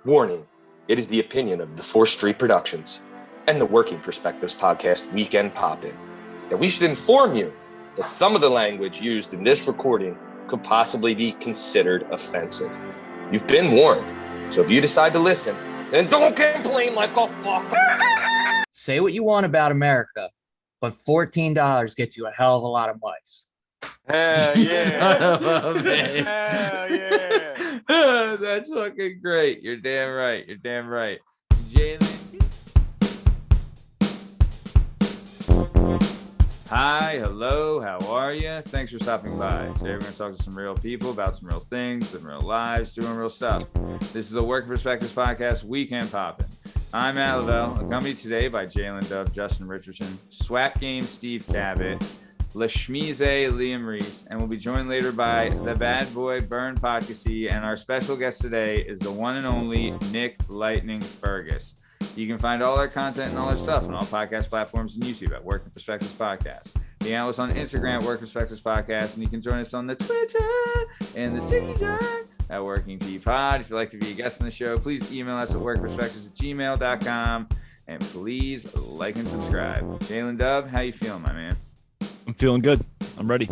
Warning, it is the opinion of the 4th Street Productions and the Working Perspectives Podcast Weekend Pop-In that we should inform you that some of the language used in this recording could possibly be considered offensive. You've been warned, so if you decide to listen, then don't complain like a fucker. Say what you want about America, but $14 gets you a hell of a lot of mice. Hell yeah. Son of a bitch. Hell yeah. That's fucking great. You're damn right. You're damn right. Jalen. Hi, hello, how are you? Thanks for stopping by. Today we're going to talk to some real people about some real things, some real lives, doing real stuff. This is the Working Perspectives Podcast Weekend Poppin'. I'm Matt Lavelle, accompanied today by Lyn Dub, Justin Richardson, Swap Game Steve Cabot, Lasmeeshma, Reese, and we'll be joined later by the bad boy Bern Podcasy, and our special guest today is the one and only Nick Lightning Fegus. You can find all our content and all our stuff on all podcast platforms and YouTube at Working Perspectives Podcast. You can follow us on Instagram at Working Perspectives Podcast, and you can join us on the Twitter and the TikTok at Working P Pod. If you'd like to be a guest on the show, please email us at workperspectives@gmail.com, and please like and subscribe. Lyn Dub, how you feeling, my man? I'm feeling good. I'm ready.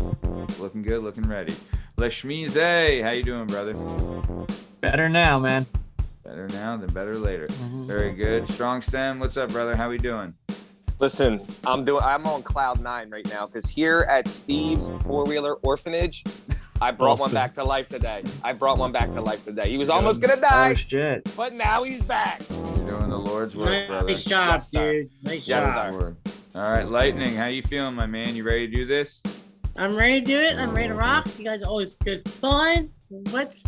Looking good, looking ready. Lasmeeshma, how you doing, brother? Better now, man. Better now than better later. Very good. Strong Stem, what's up, brother? How we doing? Listen, I'm on cloud 9 right now because here at Steve's four-wheeler orphanage, I brought one back to life today. He was almost gonna die, Oh, shit. but now he's back. You're doing the Lord's work, brother. Nice job, Yes, sir. dude. Nice Yes, job. sir. All right, Lightning, how you feeling, my man? You ready to do this? I'm ready to do it. I'm ready to rock. You guys are always good fun. Let's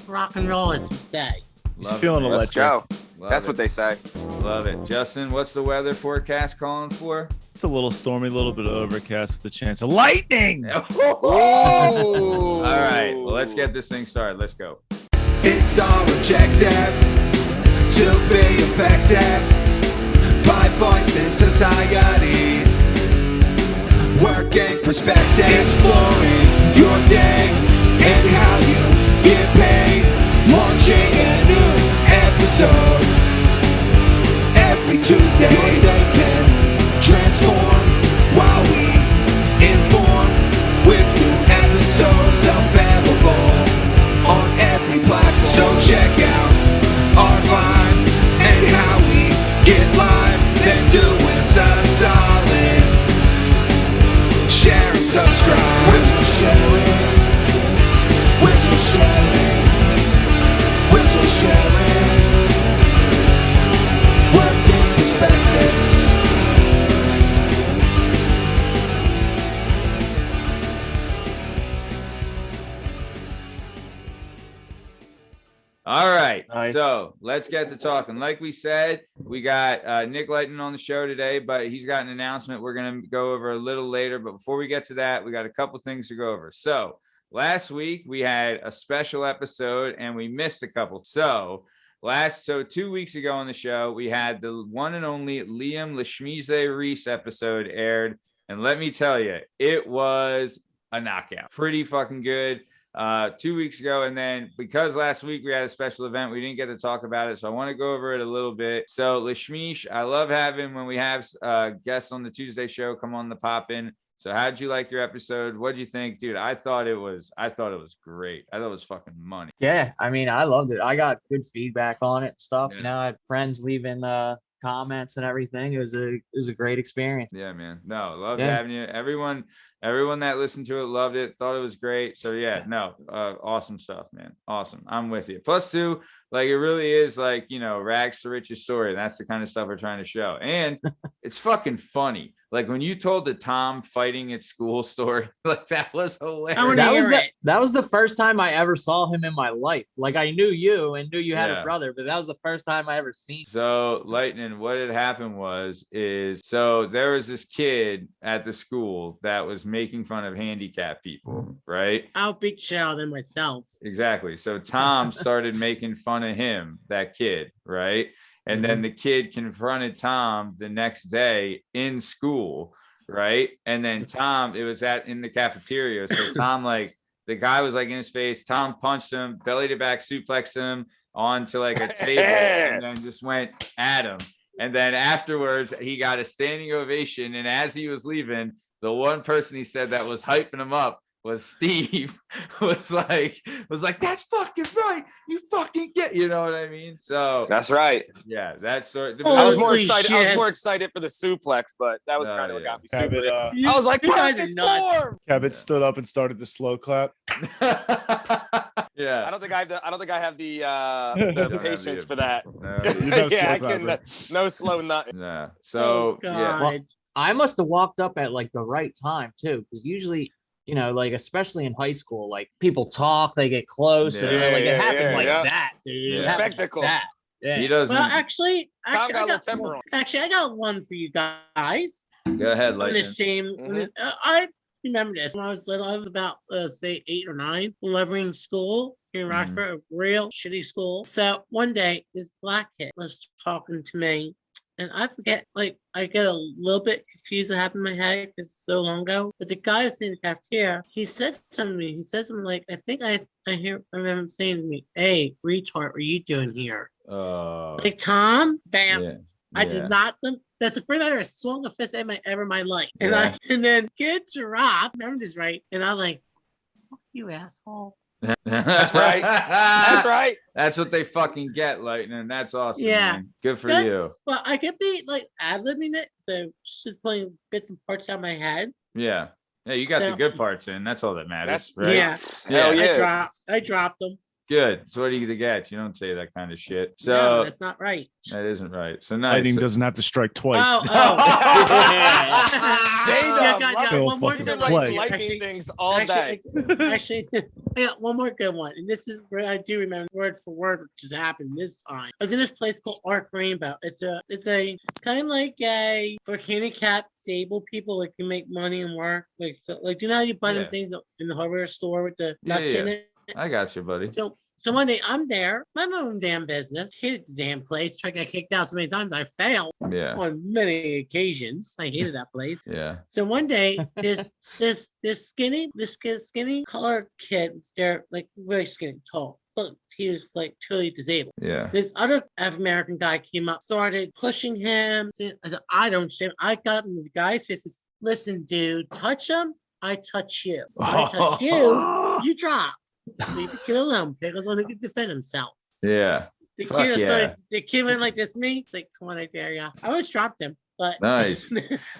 rock and roll, as we say. He's feeling Let's electric. go. Love That's it. what they say. Love it. Justin, what's the weather forecast calling for? It's a little stormy, a little bit of overcast with a chance of lightning. All All right, well, let's get this thing started. Let's go. It's our objective to be effective by voicing societies. Working perspective, exploring your day and how you get paid. Launching a new episode every Tuesday. Your day can transform while we inform with new episodes available on every platform. So check out our vibe and how we get live. Then do us a solid. Share and subscribe. We're just sharing. We're just sharing. We're just sharing. Working perspectives. All right, Nice. so let's get to talking. Like we said, we got Nick Lightning on the show today, but he's got an announcement we're going to go over a little later. But before we get to that, we got a couple things to go over. So last week we had a special episode and we missed a couple. So 2 weeks ago on the show, we had the one and only Lasmeeshma Reese episode aired. And let me tell you, it was a knockout. Pretty fucking good. 2 weeks ago, and then because last week we had a special event, we didn't get to talk about it, so I want to go over it a little bit. So Lasmeesh, I love having when we have guests on the Tuesday show come on the pop-in. So how'd you like your episode? What'd you think, dude? I thought it was great. I thought it was fucking money. Yeah, I mean, I loved it. I got good feedback on it and stuff. Yeah. You know, I had friends leaving comments and everything. It was a great experience. Yeah, man. No, loved Yeah. having you. Everyone that listened to it loved it, thought it was great. So yeah, no, awesome stuff, man. Awesome. I'm with you. Plus two, like it really is like, you know, rags to riches story. That's the kind of stuff we're trying to show. And it's fucking funny. Like when you told the Tom fighting at school story, like that was hilarious. I wanna hear it. That was the first time I ever saw him in my life. Like I knew you and knew you had Yeah. a brother, but that was the first time I ever seen. So Lightning, what had happened is so there was this kid at the school that was making fun of handicapped people, right? I'll beat shit out of them myself. Exactly. So Tom started making fun of him, that kid, right? And then the kid confronted Tom the next day in school, right? And then Tom, it was in the cafeteria. So Tom like The guy was like in his face. Tom punched him, belly to back, suplexed him onto like a table, and then just went at him. And then afterwards, he got a standing ovation. And as he was leaving, the one person he said that was hyping him up was Steve. was like, that's fucking right. You fucking get, you know what I mean? So That's right. yeah, that's the I was more Holy excited. I was shit. more excited for the suplex, but that was kind of what got me super. Cabot, I was like, You guys are perfect nuts. form. Cabot stood up and started the slow clap. yeah. I don't think I have the don't have patience the- for that. No, Yeah, I slow can. clap, No slow nothing. yeah. Oh, So yeah. God. I must have walked up at like the right time too, because usually, you know, like especially in high school, like people talk, they get close, and Yeah. like Yeah, it happened yeah, like yeah. that, dude. It Yeah. happened like Spectacle. that. Yeah. He doesn't. Well, actually, Tom I got a little got temper on. I got one for you guys. Go ahead, On like the same, Mhm. I remember this when I was little. I was about say 8 or 9, delivering school in Roxbury, a real shitty school. So one day, this black kid was talking to me, and I forget, like I get a little bit confused what happened in my head because it's so long ago. But the guy was in the cafeteria. He said something to me. He said something like, "I think I remember him saying to me, hey, retard, what are you doing here?" Like Tom, bam. yeah. I just knocked them. That's the first time I ever swung a fist at ever in my life. And Yeah. and then kid drop, remember this right? And I'm like, fuck you, asshole. That's right. That's right. That's what they fucking get, Lightning. That's awesome. Yeah. Man. Good for That's- you. Well, I could be like ad-libbing it, so just playing bits and parts out of my head. Yeah. Yeah, you got the So- good parts in. That's all that matters, That's right? Yeah. Hell yeah. I dropped them. Good. So what do you to get? You don't say that kind of shit. No, So that's not right. that isn't right. So nice. Lightning doesn't have to strike twice. Oh. J-Dub, Yeah, love it. one more Fucking good Like play. one. lightning Actually, things all day. Actually, I got one more good one, and this is where I do remember word for word what just happened this time. I was in this place called Arc Rainbow. It's a kind of like a for handicapped disabled people that can make money and work. Like so, like do you know how you buy them Yeah. things in the hardware store with the Yeah, nuts in yeah. it? I got you, buddy. So one day I'm there, my own damn business, hated the damn place, tried to get kicked out so many times. I failed Yeah. on many occasions. I hated that place. Yeah. So one day, this skinny colored kid was there, like very skinny, tall, but he was like totally disabled. Yeah. This other African American guy came up, started pushing him. I said, I don't shame. I got up in the guy's face. Says, listen, dude, touch him, I touch you. When I touch you, you drop. Leave the kid alone because only can defend himself. Yeah. The Fuck kid yeah. started. The kid went like this to me. It's like, come on, I dare ya. I almost dropped him, but Nice.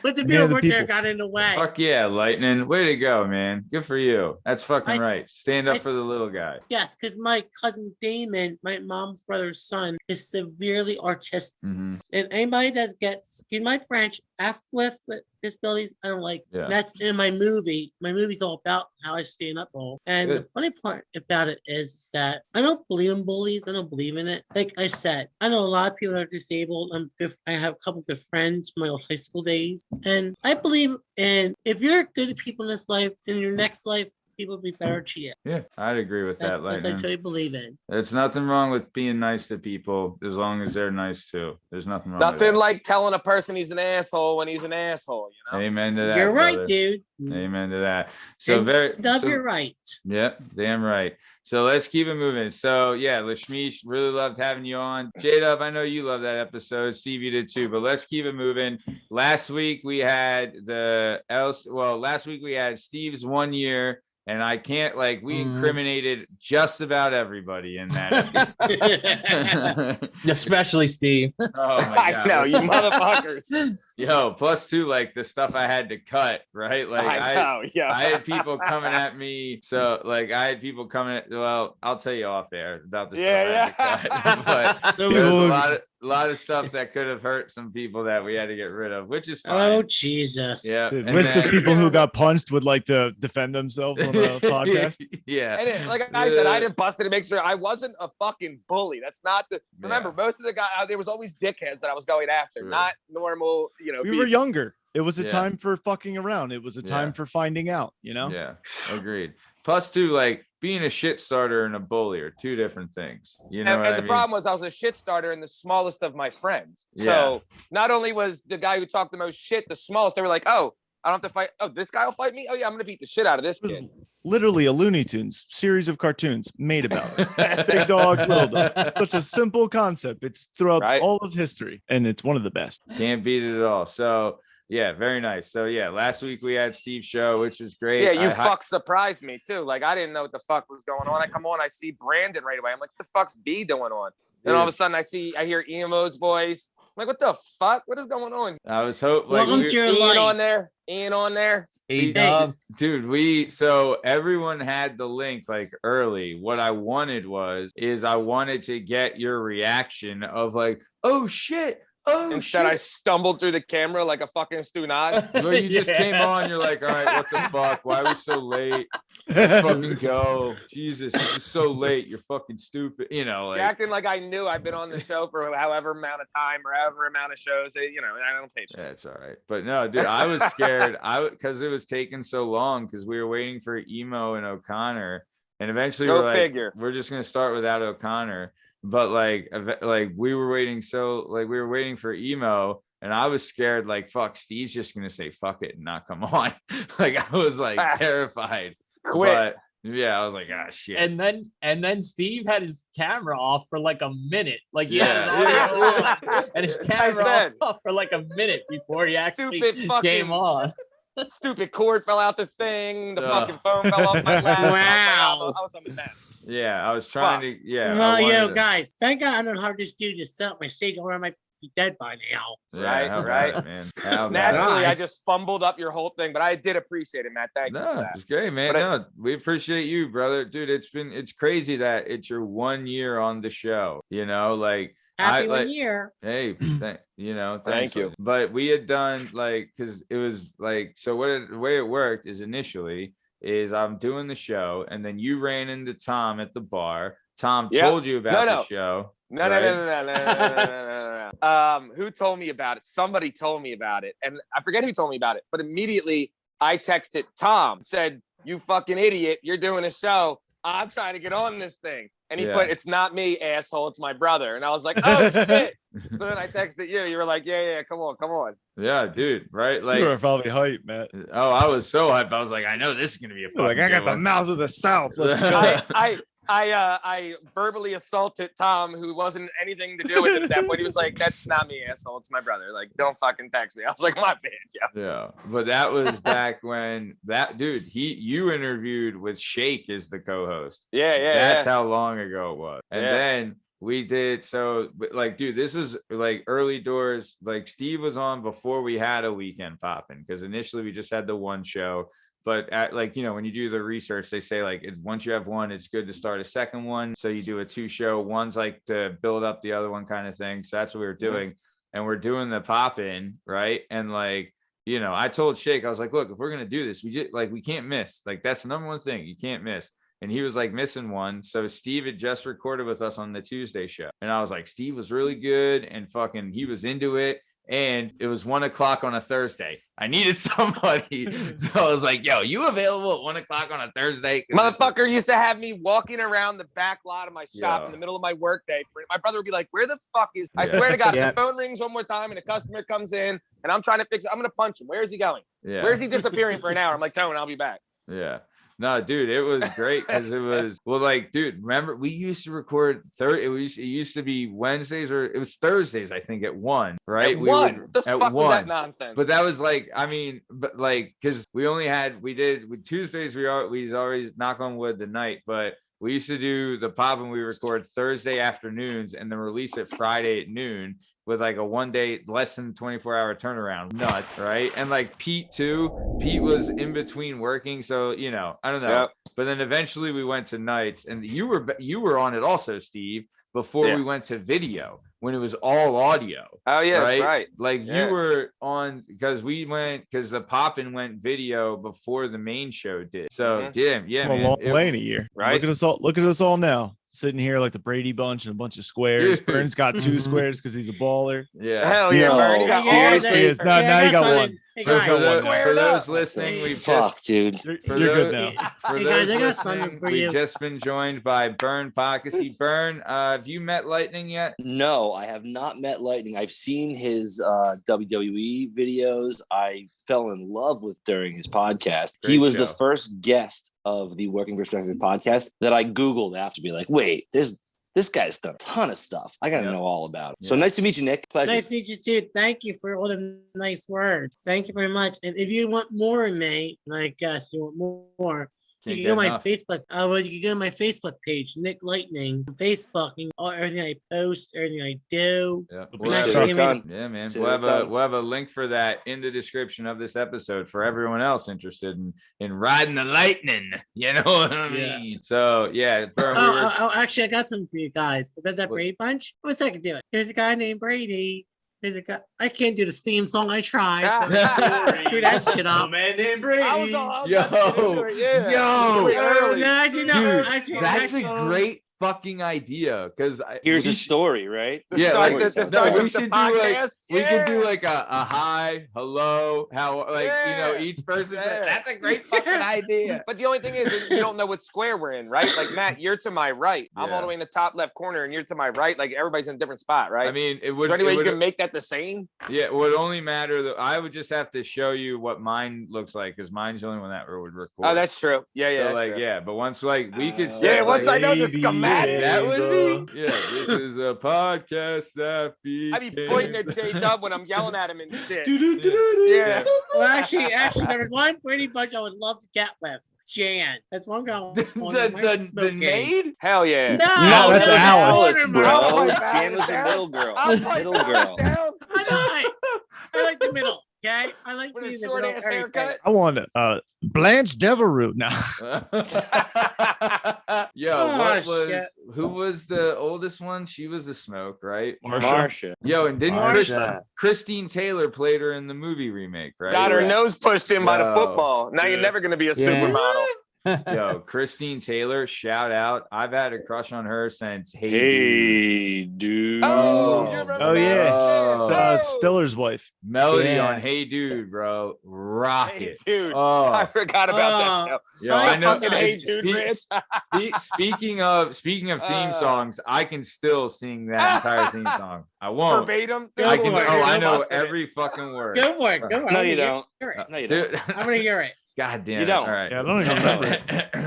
but the Yeah, the billboard there people. got in the way. Fuck yeah, Lightning. Way to go, man. Good for you. That's fucking I- right. Stand up I- for the little guy. Yes, because my cousin Damon, my mom's brother's son, is severely autistic. Mm-hmm. And anybody that gets, excuse my French, F with disabilities, I don't like. Yeah. That's in my movie. My movie's all about how I stand up all. And the Good. funny part about it is that I don't believe in bullies. I don't believe in it. Like I said, I know a lot of people that are disabled. I have a couple good friends from my old high school days. And I believe in if you're good to people in this life, in your next life, people will be better to you. Yeah, I'd agree with That's that, what I Lightning. totally believe in. There's nothing wrong with being nice to people as long as they're nice too. There's nothing wrong with Nothing that. like telling a person he's an asshole when he's an asshole, you know? Amen to that. You're right, brother. dude. Amen to that. So And very Dub, so- you're right. Yep, damn right. So let's keep it moving. So yeah, Lasmeeshma, really loved having you on. J-Dub, I know you love that episode. Steve, you did too, but let's keep it moving. Last week we had Steve's 1 year, and I can't we incriminated just about everybody in that. Especially Steve. Oh my I god. know, you motherfuckers. Yo, plus two, the stuff I had to cut, right? I know, yeah. I had people coming at me. So I had people coming at, well, I'll tell you off air about the stuff I had to cut. But So- there's a lot of stuff that could have hurt some people that we had to get rid of, which is fine. Oh Jesus! Yeah. The and list of then- people who got punched would like to defend themselves on a podcast. Yeah. And it, like I said, I didn't bust it to make sure I wasn't a fucking bully. That's not the. Remember, most of the guys there was always dickheads that I was going after, True. not normal. We were people. younger. It was a Yeah. time for fucking around. It was a time Yeah. for finding out, you know? Yeah, agreed. Plus two, being a shit starter and a bully are two different things. You know And, what and I the mean? problem was I was a shit starter and the smallest of my friends. Yeah. So not only was the guy who talked the most shit the smallest, they were like, "Oh, I don't have to fight. Oh, this guy will fight me? Oh, yeah, I'm going to beat the shit out of this It was kid. literally a Looney Tunes series of cartoons made about it. Big dog, little dog. Such a simple concept. It's throughout Right. all of history, and it's one of the best. Can't beat it at all. So yeah, very nice. So yeah, last week we had Steve's show, which was great. Yeah, you fuck surprised me, too. Like, I didn't know what the fuck was going on. I come on, I see Brandon right away. I'm like, what the fuck's B doing on? Then all of a sudden, I hear Emo's voice. I'm like, what the fuck? What is going on? I was hoping Welcome to your Ian life. on there. Ian on there. Hey, Dub. dude, so everyone had the link like early. What I wanted I wanted to get your reaction of like, oh shit. Oh, Instead, shit. I stumbled through the camera like a fucking stunad. Well, you just came on. You're like, all right, what the fuck? Why are we so late? Let's fucking go. Jesus, this is so late. You're fucking stupid. You know, like You're acting like I knew I've been on the show for however amount of time or however amount of shows. I don't pay attention. That's all right. But no, dude, I was scared. Because it was taking so long because we were waiting for Emo and O'Connor, and eventually Go figure. we're just gonna start without O'Connor. But like we were waiting for Emo, and I was scared like fuck, Steve's just gonna say fuck it and not come on. Like I was like terrified. Quit. But yeah, I was like, ah shit. And then Steve had his camera off for like a minute. Like Yeah. and his camera said. off for like a minute before he actually Stupid fucking- came on. Stupid cord fell out the thing. The Ugh. fucking phone fell off my lap. Wow. I was a mess. Yeah, I was trying to. Yeah. Well, I yo, wanted to- guys, thank God I don't know how this dude just set up my stage, or I might be dead by now. Yeah, Right, how about right. it, man? How about it? Naturally, Right. I just fumbled up your whole thing, but I did appreciate it, Matt. Thank you for No, that. it's great, man. But No, we appreciate you, brother. Dude, it's crazy that it's your 1 year on the show. You know, like Happy like, 1 year. hey, thank Thank you. But we had done like because it was like so. The way it worked is initially is I'm doing the show, and then you ran into Tom at the bar. Tom Yep. told you about No. the show. No. Who told me about it? Somebody told me about it, and I forget who told me about it. But immediately I texted Tom, said, "You fucking idiot! You're doing a show. I'm trying to get on this thing." And he Yeah. put, "It's not me, asshole. It's my brother." And I was like, "Oh shit!" So then I texted you. You were like, "Yeah, come on." Yeah, dude. Right? Like, You were probably hyped, Matt. oh, I was so hyped. I was like, I know this is gonna be a You're fucking like, I got good the one. mouth of the South. Let's go. I verbally assaulted Tom, who wasn't anything to do with it at that point. He was like, "That's not me, asshole. It's my brother. Like, don't fucking text me." I was like, "My bad, yeah." Yeah, but that was back when that dude you interviewed with Shake as the co-host. Yeah. That's how long ago it was. And Yeah. then we did so like, dude, this was like early doors. Like Steve was on before we had a weekend popping because initially we just had the one show. But at, like, you know, when you do the research, they say like once you have one, it's good to start a second one. So you do a 2-show. One's like to build up the other one kind of thing. So that's what we were doing. And we're doing the pop in, right? And like, you know, I told Shake, I was like, look, if we're gonna do this, we can't miss. Like that's the number one thing. You can't miss. And he was like missing one. So Steve had just recorded with us on the Tuesday show. And I was like, Steve was really good and fucking he was into it. And it was 1 o'clock on a Thursday. I needed somebody. So I was like, yo, you available at 1 o'clock on a Thursday? Motherfucker used to have me walking around the back lot of my shop Yeah. in the middle of my workday. My brother would be like, "Where the fuck is?" I swear to God, Yeah. if the phone rings one more time and a customer comes in and I'm trying to fix it, I'm gonna punch him. Where is he going? Yeah. Where's he disappearing for an hour? I'm like, "Tone, I'll be back." Yeah. No, dude, it was great because it was like, dude, remember we used to record it used to be Wednesdays or it was Thursdays, I think, at 1, right? At one. The at fuck was that 1. nonsense? But that was like, I mean, but like, because with Tuesdays, we always knock on wood the night, but we used to do the pop and we record Thursday afternoons and then release it Friday at noon with like a 1 day, less than 24-hour turnaround. Nuts, right? And like Pete too. Pete was in between working, so you know, I don't know. Yep. But then eventually we went to nights, and you were on it also, Steve, before Yeah. we went to video when it was all audio. Oh yeah, right? that's right. Like Yeah. you were on because the poppin' went video before the main show did. So Mhm. yeah, Come a man. long It- way in a year. Right. Look at us all now. Sitting here like the Brady Bunch and a bunch of squares. Dude. Bern's got 2 Mhm. squares because he's a baller. Yeah. Hell yeah, No. Bernie. You got all Seriously, day. it's not- now you got something. one. Hey, So guys, for, those, squared for those up. listening, we've Fuck, just dude. for You're good those- now. For Hey, those guys, I got listening, something for we've you. just been joined by Bern Podcasy. Bern, have you met Lightning yet? No, I have not met Lightning. I've seen his WWE videos. I fell in love with during his podcast. Great He was show. the first guest of the Working Perspective podcast that I Googled after to be like, wait, this guy's done a ton of stuff. I got to know all about it. So Yeah. nice to meet you, Nick. Pleasure. Nice to meet you too. Thank you for all the nice words. Thank you very much. And if you want more of me, like you want more, Can't you get can go to my enough. Facebook. Well, you can go to my Facebook page, Nick Lightning, on Facebook, and everything I post, everything I do. Yeah. Nice We'll to have, Consider meet it you. done. yeah, man. Consider We'll it have, done. we'll have a link for that in the description of this episode for everyone else interested in riding the lightning. You know what I Yeah. mean? So, yeah. Bern, we were- Actually, I got something for you guys about that What? Brady Bunch. What's I can do it? There's a guy named Brady. There's a guy. I can't do the theme song. I tried. So screw that shit up. man named Brady. I was about to Yo. get into it, yeah. Yo. Do it early. No, actually, no. Dude, actually, that's a actually, great fucking idea. Because Here's a story, right? The Yeah, start, like- the no, start we of the should do, like, podcast. we could do like a hi, hello, how, like, Yeah. each person. Yeah. That's a great fucking idea. But the only thing is, you don't know what square we're in, right? Like, Matt, you're to my right. I'm Yeah. all the way in the top left corner, and you're to my right. Like, everybody's in a different spot, right? I mean, it is would. there any way it you would- can make that the same? Yeah, it would only matter that I would just have to show you what mine looks like because mine's the only one that would record. Oh, that's true. Yeah, yeah. so, that's like, true. yeah. But once, like, we could. Yeah, set, Yeah, once like, I know the Baby, schematic, that would bro. be. Yeah, this is a podcast that I be pointing at J Dub when I'm yelling at him and shit. Do-do-do-do-do. Yeah. well, actually, there was one Brady Bunch I would love to get with. Jan. That's one girl. the maid. Hell yeah. No, that's no, Alice, no, no, bro. no, no, Jan was the no. middle girl. I'll fight Middle Alice girl. down I like the middle. Okay, I like with being a in the short middle ass of everything. haircut. I want Blanche Devereaux now. Yo, Oh, what was shit. who was the oldest one? She was a smoke, right? Marsha. Yo, and didn't Marsha. Christine Taylor played her in the movie remake, right? Got her Yeah. nose pushed in by the Yo. football. Now you're Yeah. never gonna be a Yeah. supermodel. Yo, Christine Taylor, shout out. I've had a crush on her since Hey. Dude. Hey, dude. Oh, Oh, you remember oh, that? yeah. Oh. It's Stiller's wife. Melody Yeah. on Hey Dude, bro. Rock Hey, it. dude. I Oh, forgot about that show. yo, I know. Fucking Hey Dude, Rich. Speaking of theme songs, I can still sing that entire theme song. I won't. Verbatim. I can- I know Busted it. every fucking word. Go for it. Go for it. No, I you wanna don't. hear it. No, you don't. Dude, I want to hear it. God damn You it. don't. All right. Yeah, I don't even remember.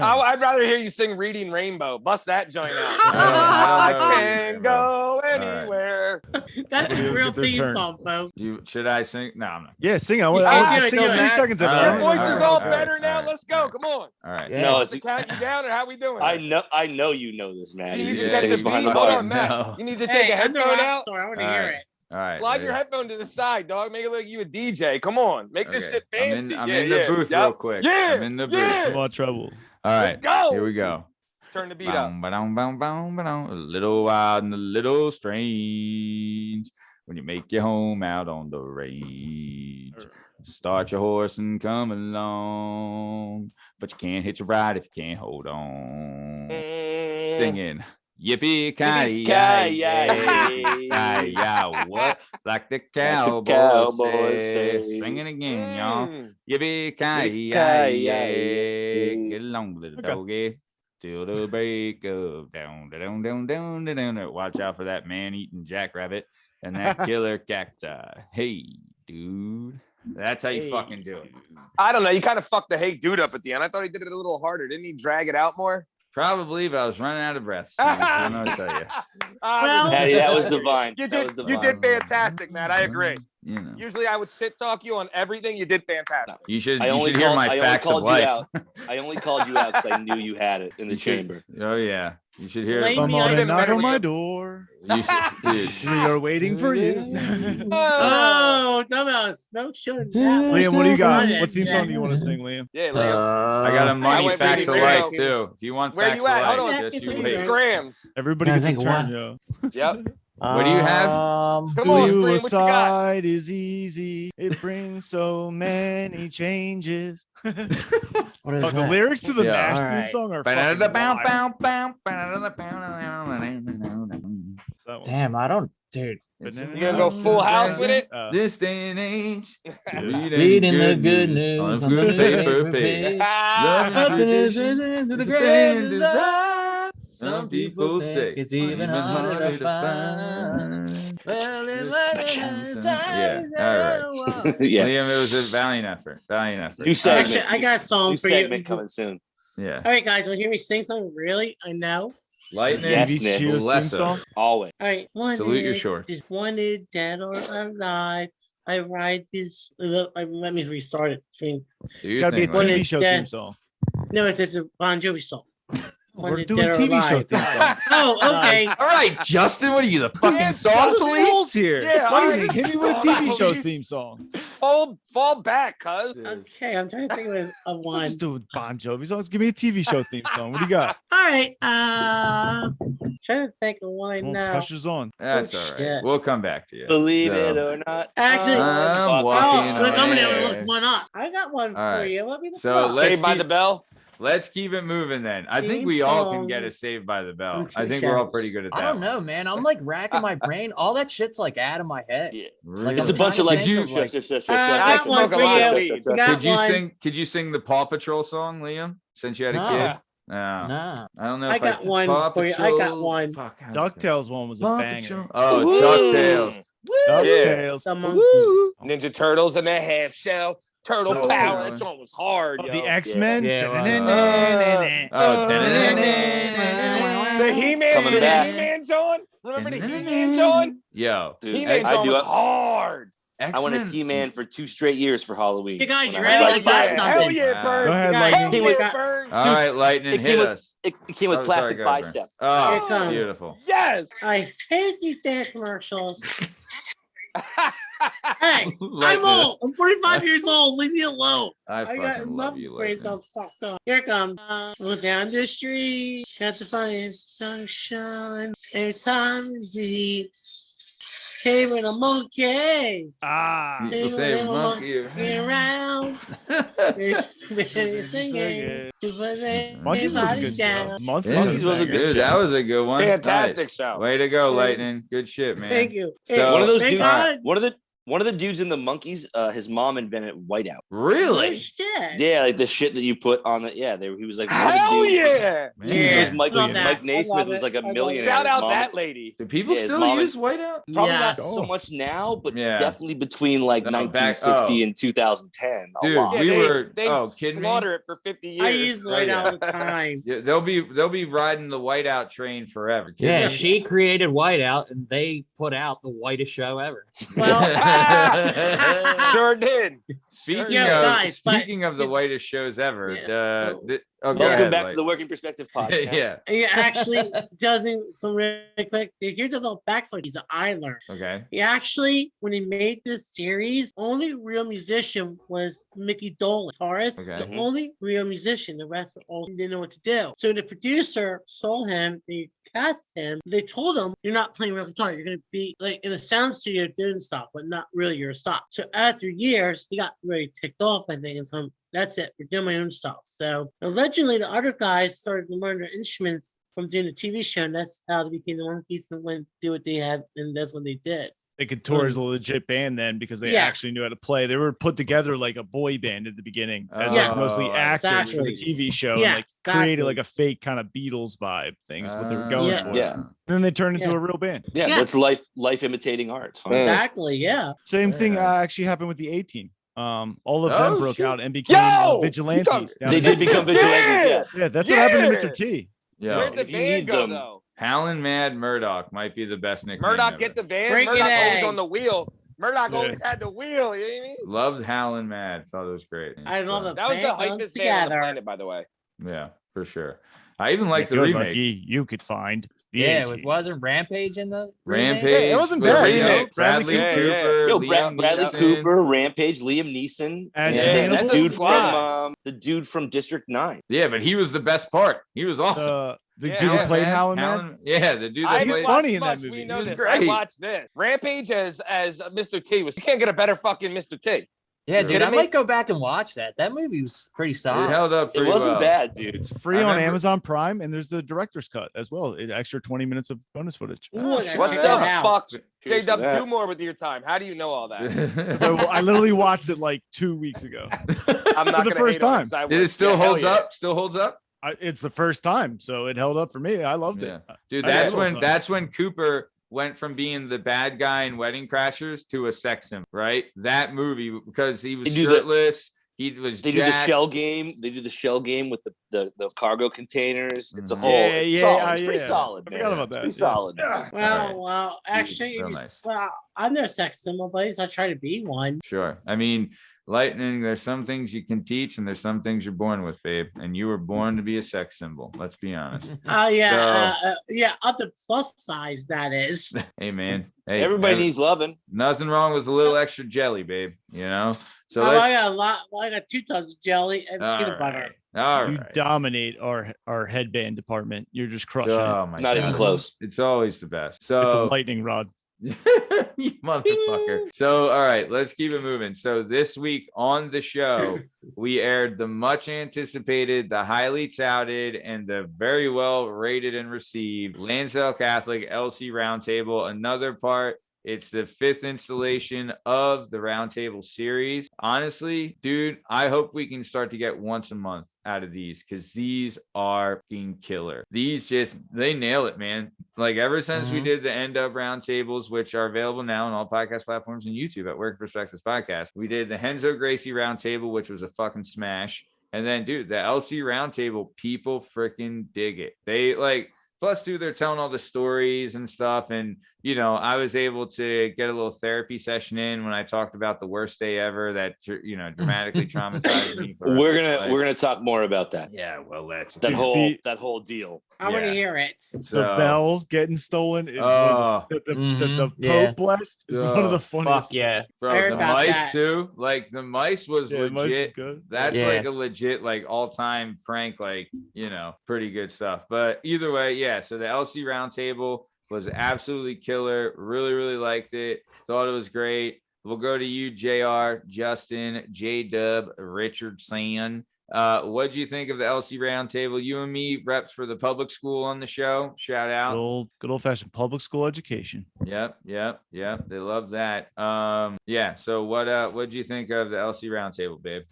I'd rather hear you sing Reading Rainbow. Bust that joint out. I I don't know can Reading go right. anywhere. That's We'll a real get their theme turn. song, folks. Should I sing? No, I'm not. Yeah, sing. I Yeah, want do it, to sing do it. 3 seconds of it. All Your right, voice all is right, all all right, better all now. right. Let's go. Come on. All right. Yeah. No, Is it counting you down or how we doing? I know you know this, man. You You need to just catch sings a behind beat. the Hold bar. on, Matt. No. You need to take Hey, a I'm the headphone rock out. star. I want to All hear right. it. All right. Slide your ready? headphone to the side, dog. Make it look like you a DJ. Come on. Make this Okay. shit fancy. I'm yeah, in the yeah. booth Yep. real quick. Yeah. I'm in the booth. Yeah. I'm on trouble. All right. Let's go. Here we go. Turn the beat up. A little wild and a little strange when you make your home out on the range. Start your horse and come along, but you can't hitch a ride if you can't hold on. Singing. Yippee ki yay, what? Like the cowboys cowboys say. say. Sing it again, y'all. Mm. Yippee ki yay, get along, little Okay. doggy. Till the break of down, down, down, down, down, down. Watch out for that man-eating jackrabbit and that killer cacti. Hey, dude. That's how you Hey, fucking do it. I don't know. You kind of fucked the hey dude up at the end. I thought he did it a little harder. Didn't he drag it out more? Probably, but I was running out of breath. So I don't know what to tell you. Well- Patty, that was divine. You That did, was you divine. did fantastic, Matt. I agree. You know, Usually I would shit talk you on everything. You did fantastic. you should I only hear called, my I only facts of called you life. out. I only called you out because I knew you had it in the You should- chamber. Oh yeah, you should hear. Blame Come me, on I and didn't knock on better my you. door. You should, dude. We are waiting for you. Oh, dumbass. No shooting. Liam, what do you got? Yeah. What theme song do you want to sing, Liam? Yeah, Liam. I got a I money went facts of Reading life Rainbow. too. If you want Where facts you at? of Hold life, on. Yeah, just it's you a We good need wait. grams. Everybody Yeah, I gets a think turn, what? yo. Yep. What do you have? Come on, Scream, what you got? Suicide is easy. It brings so many changes. What is Oh, the that? lyrics to the Yeah. MASH theme Alright. song are fucking wild. Damn, I don't, dude. You gonna go full house with it? This day and age, Reading the good news on good paper page. Ah, Love and Nothing is tradition to the is a grand grand desire. desire. Some people say it's even harder to find. Well, Yeah, all right. Yeah. Liam, it was a valiant effort. Valiant effort. New segment. Actually, I got a song New for you. segment coming soon. Yeah. All right, guys, want to hear me sing something? Really? I know. Lightning. Yes, TV Nick. show Bless theme song. us. Always. All right. Salute your shorts. Just wanted dead or alive. I ride this. Let me restart it. Do It's your got to be a thing, One Lightning. TV show dead. theme song. No, it's a Bon Jovi song. We're Wanted doing dead or TV show alive. theme songs. Oh, okay. All right, Justin, what are you, the fucking song Follow the police? rules here. Yeah, Lightning, I- hit me with a TV show theme song. Fall back, cuz. Okay, I'm trying to think of Let's one. just do Bon Jovi songs. Give me a TV show theme song. What do you got? All right. Trying to think of one I Come on, know. pressure's on. That's Oh, all right. shit. We'll come back to you. Believe So- it or not. Actually, I'm oh, walking look, I'm on gonna air. look one up. I got one All for right. you. Let me look So it up. let's Saved by keep- the Bell. Let's keep it moving then. I think Theme we all can get a songs. Saved by the Bell. I'm I think too we're all jealous. pretty good at that. I don't one. know, man. I'm like racking my brain. All that shit's like out of my head. Yeah. Really? It's a I'm bunch of trying like to you- think of, like- I got one smoke a lot of for weed. you. You got Could you one. sing? Could you sing the Paw Patrol song, Liam? Since you had a No. kid. No. Nah. I don't know. I if got one Paw for you. I got Patrol- one. Fuck, how- DuckTales one was a Paw banger. Patrol. Oh, Woo! DuckTales. DuckTales. The monkeys. Ninja Turtles and a half shell. Turtle Oh. power. That joint was hard, yo. The X-Men. Yeah, Oh, The He-Man. Coming The back. He-Man joint. Remember the He-Man joint? Yo, Dude, He-Man I joint do. was hard. I went to X-Men. He-Man for 2 straight years for Halloween. You guys, When you I was ready? like I got 5. something. Hell yeah, Wow. Bern. Go ahead, Guys, Lightning. Hell Came yeah, with- Bern. All right, Lightning, It hit came with- us. It came with Oh, plastic sorry, go, Bern. bicep. Oh, Here it comes. beautiful. Yes. I hate these dance commercials. Hey, I'm Lightning. old. I'm 45 years old. Leave me alone. I I got fucking enough love you, praise. Lightning. I'm fucked up. Here it comes. Look down the street. Got the fire sunshine. Every time you eat. Hey, with a monkey. Ah. People say monkey. Around. Singing. Monkeys was a good show. Monkeys was a good Dude, show. that was a good one. Fantastic Nice. show. Way to go, Thank Lightning. Good shit, man. Thank you. So- One of those Thank dudes. God. One of the dudes in the Monkeys, his mom invented whiteout. Really? Oh, shit. Yeah, like the shit that you put on the. Yeah, he was like. one of the Hell dudes. yeah. Man. Yeah. It was Mike Love that. Mike I Naismith love was it. like a I love it. millionaire. Shout His out mom- that lady. Do people Yeah, his still mom use whiteout? Probably Yeah. not so much now, but Oh. definitely between like No, 1960 back- and 2010. A Dude, lot. Yeah, we they, were- they oh, kidding me? slaughter it for 50 years. I use light yeah. all the time. Yeah, they'll be riding the whiteout train forever. Kid. Yeah, she created Whiteout, and they put out the whitest show ever. Well, Sure did. Speaking Yeah, of guys, but- speaking of the whitest shows ever, Yeah. go Welcome ahead, back to like- the Working Perspective podcast. yeah. he actually doesn't. Some really quick. Here's a little backstory. He's an I learned. Okay. He actually, when he made this series, only real musician was Mickey Dolan, guitarist. Okay. The only real musician. The rest all didn't know what to do. So the producer saw him. They cast him. They told him, "You're not playing real guitar. You're going to be like in a sound studio doing stuff, but not really your stuff." So after years, he got really ticked off. I think, and so that's it. We're doing my own stuff. So allegedly, the other guys started to learn their instruments from doing the TV show, and that's how they became the Monkeys and went do what they had, and that's what they did. They could tour as a legit band then because they Yeah. actually knew how to play. They were put together like a boy band at the beginning as Yeah. like mostly actors for the Exactly. TV show. Yeah, And like created exactly. like a fake kind of Beatles vibe thing is what they were going Yeah. for. Yeah. And then they turned into Yeah. a real band. Yeah, Yeah. that's life imitating art. It's fun. Yeah. Exactly. Yeah. Same thing Yeah. actually happened with the A-Team. All of Oh, them broke shit. out and became Yo! vigilantes. You down They in did Mexico. become vigilantes. Yeah. Yeah. Yeah, that's what happened to Yeah. Mr. T. Yo, Where'd the if you van need go, them- though? Howlin' Mad Murdoch might be the best nickname. Murdoch, ever. get the van. Break it Murdoch always egg. on the wheel. Murdoch Yeah. always had the wheel. You know what I mean? Loved Howlin' Mad. Thought it was great. I love So, it. That was the Band hypest comes band on the together. planet, by the way. Yeah, for sure. I even like If the you're remake. lucky, you could find the Yeah, A-Team. wasn't Rampage in the remake? Rampage. Yeah, it wasn't with bad. Reno, Remix. Bradley Yeah, Cooper. yeah. Yo, Liam Bradley Neeson. Cooper, Rampage, Liam Neeson, As and Hannibal? the That's a dude squad. from the dude from District 9. Yeah, but he was the best part. He was awesome. The Yeah, dude who yeah, played man. Howlin' Man. Yeah, the dude I that He's played. didn't funny watch in that much. movie. We He know was this. great. I watched this. Rampage as Mr. T was. You can't get a better fucking Mr. T. Yeah, dude, I Kidding me? might go back and watch that. That movie was pretty It solid. held up It pretty wasn't well. bad, dude. It's free I on remember- Amazon Prime, and there's the director's cut as well. An extra 20 minutes of bonus footage. Ooh, I gotta What check the that out. fuck? Cheers J-Dub, to that. do more with your time. How do you know all that? So I literally watched it like 2 weeks ago. I'm not the gonna first hate on it time. 'cause I Did it was- still yeah, hell holds yeah. up? Still holds up? It's the first time, so it held up for me. I loved it. Dude, I had a good that's time. when Cooper went from being the bad guy in Wedding Crashers to a sex symbol, right? That movie, because he was shirtless. He was They jacked. do the shell game. They do the shell game with the cargo containers. It's a whole. Yeah, it's yeah, solid. It's pretty yeah. solid. I Man. forgot about that. It's pretty Yeah. solid. Well, actually, Real nice. well, I'm no sex symbol, but at least I try to be one. Sure. I mean, Lightning, there's some things you can teach and there's some things you're born with, babe. And you were born to be a sex symbol. Let's be honest. Yeah, on the plus size, that is. Hey, man. Hey, Everybody needs loving. nothing wrong with a little extra jelly, babe. You know? So I got a lot. I got 2 tons of jelly and peanut butter. All You right. dominate our headband department. You're just crushing Oh, it. my Not even God. close. It's always the best. So It's a lightning rod. you motherfucker. So, all right, let's keep it moving. So, this week on the show, we aired the much anticipated, the highly touted, and the very well rated and received Lansdale Catholic LC Roundtable. Another part. It's the 5th installation of the Roundtable series. Honestly, dude, I hope we can start to get once a month out of these because these are fucking killer. These they nail it, man. Like ever since we did the end of Roundtables, which are available now on all podcast platforms and YouTube at Work Perspectives Podcast, we did the Henzo Gracie Roundtable, which was a fucking smash. And then, dude, the LC Roundtable, people freaking dig it. They like. Plus, dude, they're telling all the stories and stuff. And, you know, I was able to get a little therapy session in when I talked about the worst day ever that, you know, dramatically traumatized me. For We're gonna talk more about that. Yeah, well, that's That whole deal. I want to hear it. The bell getting stolen is the Yeah. Pope blessed is one of the funniest. Fuck yeah. I Bro, heard the about mice that. too. Like the mice was Yeah, Mice is legit. good. That's Yeah. like a legit, like all-time prank, like, you know, pretty good stuff. But either way, yeah. So the LC Roundtable was absolutely killer. Really, really liked it. Thought it was great. We'll go to you, JR, Justin, J-Dub, Richardson. What do you think of the LC Roundtable? You and me, reps for the public school on the show. Shout out. Good old fashioned public school education. Yep. They love that. Yeah. So what do you think of the LC Roundtable, babe?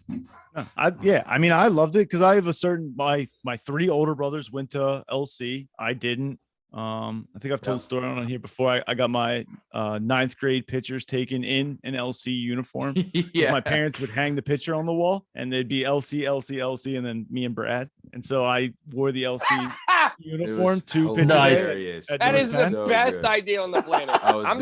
I mean, I loved it because I have my 3 older brothers went to LC. I didn't. I think I've told the story on here before. I got my 9th grade pictures taken in an LC uniform. Yeah. My parents would hang the picture on the wall and they'd be LC, and then me and Brad. And so I wore the LC uniform to picture day. That is the So best good. idea on the planet. I'm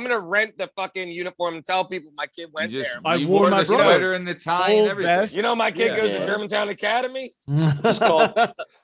gonna rent the fucking uniform and tell people my kid went there. I You wore my the sweater brothers. and the tie Full and everything. vest. You know, my kid goes Yeah. to Germantown Academy. It's called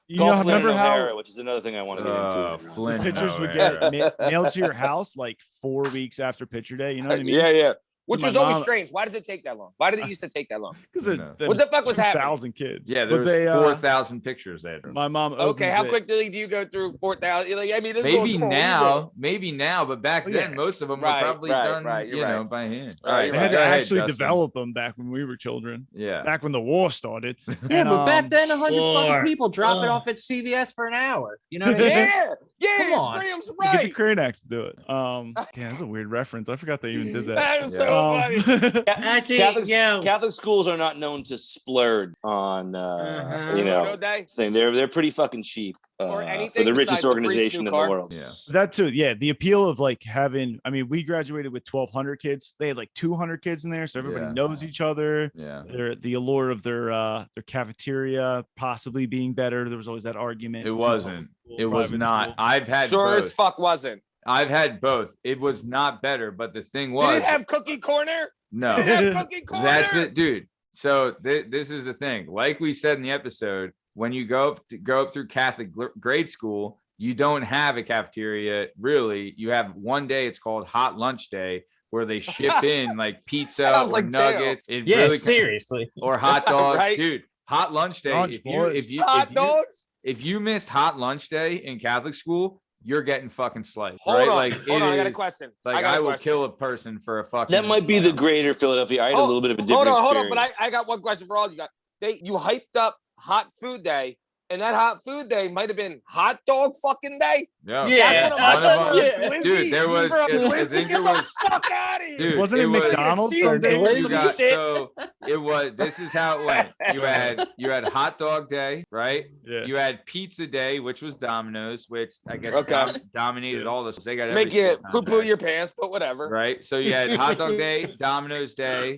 You know, Golf Flynn remember how O'Hara, which is another thing I want to get into. Flynn the pictures would O'Hara. get mailed to your house like 4 weeks after picture day? You know what I mean? Yeah. Which My was always mom- strange. Why does it take that long? Why did it used to take that long? Because No. What the fuck was happening? 1,000 kids. Yeah, there But was they, 4,000 pictures there. My mom. Okay, opens how it. quickly do you go through 4,000? Like, I mean, this is Maybe going- now, but back Oh, then yeah. most of them Right, were probably right, done, right, you're you know, right. by hand. Right, All right, you're They so had go to ahead, actually Justin. develop them back when we were children. Yeah. Back when the war started. Yeah, And, but back then, 100 Lord. fucking people drop it Ugh. off at CVS for an hour. You know what I mean? Yeah, Come on. Graham's Get the right. crane axe to do it. Damn, that's a weird reference. I forgot they even did that. That is Yeah. so funny. Actually, Catholic schools are not known to splurge on Uh-huh. you know No day. thing. They're pretty fucking cheap Or for anything the besides richest the priest's organization new in the car. world. Yeah. That too, yeah. The appeal of like having, I mean, we graduated with 1,200 kids. They had like 200 kids in there, so everybody Yeah. knows each other. Yeah. The allure of their cafeteria possibly being better. There was always that argument. It between wasn't. public school, It was private not. school. I've had Sure both. as fuck wasn't. I've had both. It was not better, but the thing Did was it have cookie corner? no. Did it have cookie corner? That's it, dude. So this is the thing. Like we said in the episode, when you go up through Catholic grade school, you don't have a cafeteria. Really, you have one day. It's called Hot Lunch Day, where they ship in like pizza Sounds or like jail. nuggets. It Yeah, really- seriously. or hot dogs, Right? dude. Hot Lunch Day. Lunch, boys. Hot dogs? If you missed Hot Lunch Day in Catholic school, you're getting fucking sliced. Hold right? on. Like Hold on. I got a is- question. Like got I a will question. kill a person for a fucking. That might be the greater Philadelphia. I had a little bit of a different Hold on. But experience. I got one question for all you guys. You hyped up Hot Food Day And that hot food day might have been hot dog fucking day. Yeah. That's what One of them- yeah. dude, there was. Bro, I Blizzy, think get it the was. fuck out of here. Dude, Wasn't it was- McDonald's? Cheese Sunday? days. You got, Shit. so it was. This is how it went. You had hot dog day, right? Yeah. You had pizza day, which was Domino's, which I guess Okay. dominated all this. They got Make every you school poo poo contact. your pants, but whatever. Right. So you had hot dog day, Domino's day.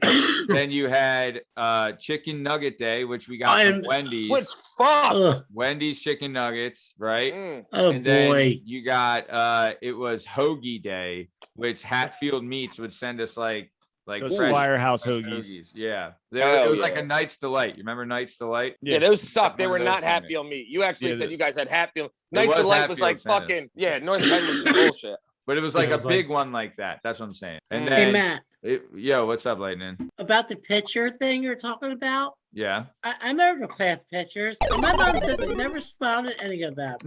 Then you had chicken nugget day, which we got from Wendy's. Which fuck. Ugh. Wendy's chicken nuggets, right? Oh And then boy. you got it was hoagie day, which Hatfield Meats would send us like Those fresh firehouse fresh hoagies. Yeah. Hell It was like yeah. a Night's Delight. You remember Night's Delight? Yeah, those suck. They One were of those not things. Hatfield meat. You actually Yeah, said the- you guys had Hatfield. It Nice was Delight was like Hatfield sent us. fucking North Penn was some bullshit. But it was Yeah, like it a was like- big one like that. That's what I'm saying. And Hey, Hey then, Matt, yo, what's up, Lightning? about the picture thing you're talking about. Yeah. I remember the class pictures. And my mom says I never smiled at any of them.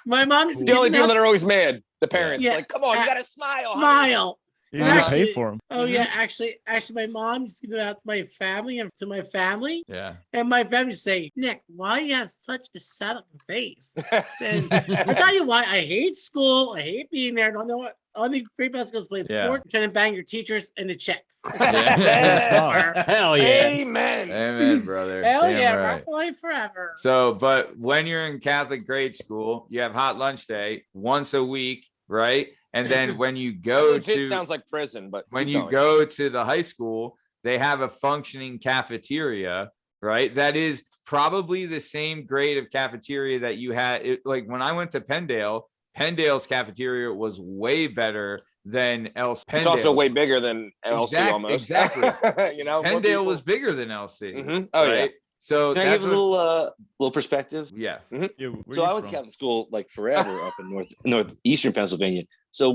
My mom's The only giving people out that are always mad, the parents. Yeah. Like, come on, you Uh, gotta smile. honey. smile. You didn't Actually- pay for them. Oh yeah, actually, my mom used to give it out to my family and to my family, Yeah. and my family say, "Nick, why you have such a sad looking face?" And I tell you why, I hate school. I hate being there. Don't know what. Only free basketball play Yeah. sport, trying to bang your teachers and the checks. Hell yeah. Amen. Amen, brother. Hell Damn yeah, right. rock life forever. So, but when you're in Catholic grade school, you have hot lunch day once a week, right? And then when you That go legit to sounds like prison, but when keep you going. go to the high school, they have a functioning cafeteria, right? That is probably the same grade of cafeteria that you had. Like when I went to Penndale's cafeteria was way better than LC. It's also way bigger than LC almost. Exactly. You know, more Pendale people. was bigger than LC. Mhm. Oh right? So Can I that's give a little perspective? yeah. Yeah, So I went to Catholic school like forever up in northeastern Pennsylvania. So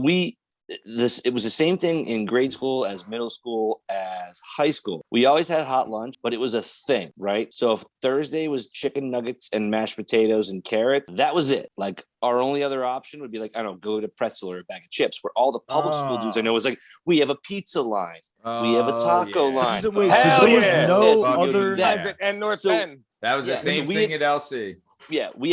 it was the same thing in grade school as middle school as high school. We always had hot lunch, but it was a thing, right? So if Thursday was chicken nuggets and mashed potatoes and carrots, that was it. Like our only other option would be like, I don't know, go to pretzel or a bag of chips, where all the public school dudes I know was like, we have a pizza line. We have a Oh, taco yeah. line. Wait, Hell so there was yeah. no This, other. that. Magic and North So- Penn. That was Yeah, the same we thing had- at LC. Yeah, we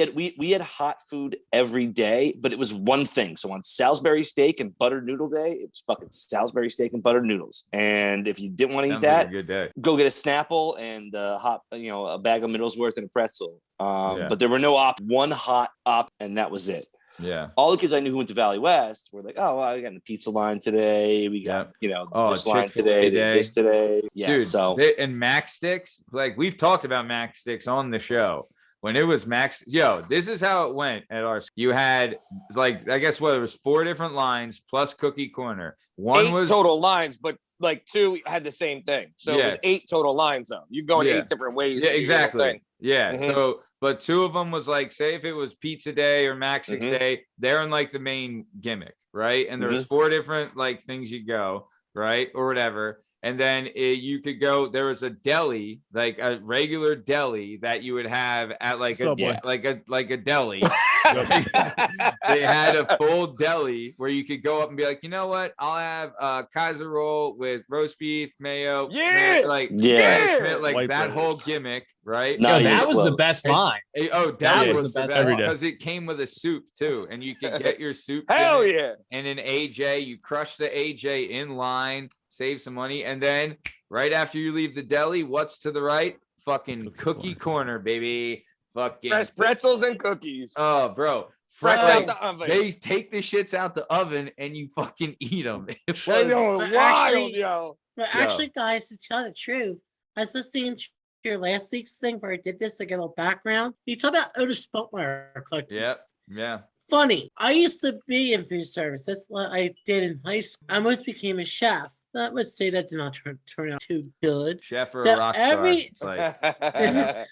had hot food every day, but it was one thing. So on Salisbury steak and buttered noodle day, it was fucking Salisbury steak and buttered noodles. And if you didn't want to eat Sounds like that, a good day. go get a Snapple and a bag of Middlesworth and a pretzel. Yeah. But there were no one hot op, and that was it. Yeah. All the kids I knew who went to Valley West were like, oh, well, I got the pizza line today. We got, Oh, this line Chick-fil-A today, day. this today. Yeah. Dude, So and Mac Sticks, like we've talked about Mac Sticks on the show. When it was Max, this is how it went at our school. You had like, I guess it was 4 different lines plus cookie corner. One 8 was total lines, but like 2 had the same thing. So it Yeah. was 8 total lines though. You go in Yeah. 8 different ways. Yeah, to do your exactly. thing. Yeah. Mhm. So, but 2 of them was like, say if it was pizza day or Max Six Mhm. day, they're in like the main gimmick, right? And there was Mm-hmm. 4 different like things you go, right? Or whatever. And then you could go, there was a deli, like a regular deli that you would have at like Subway. like a deli. They had a full deli where you could go up and be like, you know what? I'll have a Kaiser roll with roast beef, mayo, Yeah! like Yeah. like White that bread. whole gimmick, right? Not Yo, even that was the close. best line. Oh, That that was was the the best best every day. because it came with a soup too, and you could get your soup. Hell gimmick. yeah. And an AJ, you crush the AJ in line, save some money, and then right after you leave the deli, what's to the right? Fucking cookie corner, baby. Fucking Fresh pretzels and cookies. Oh, bro. Fresh Like, out the oven. they take the shits out the oven and you fucking eat them. It They was, going But wild, actually- yo. But Yeah. actually, guys, to tell the truth, I was listening to your last week's thing where I did this to get a little background. You talk about Otis Spunkmeyer cookies. Yep. Yeah. Funny. I used to be in food service. That's what I did in high school. I almost became a chef. I would say that did not turn out too good. Chef or So a rock star. every- It's like,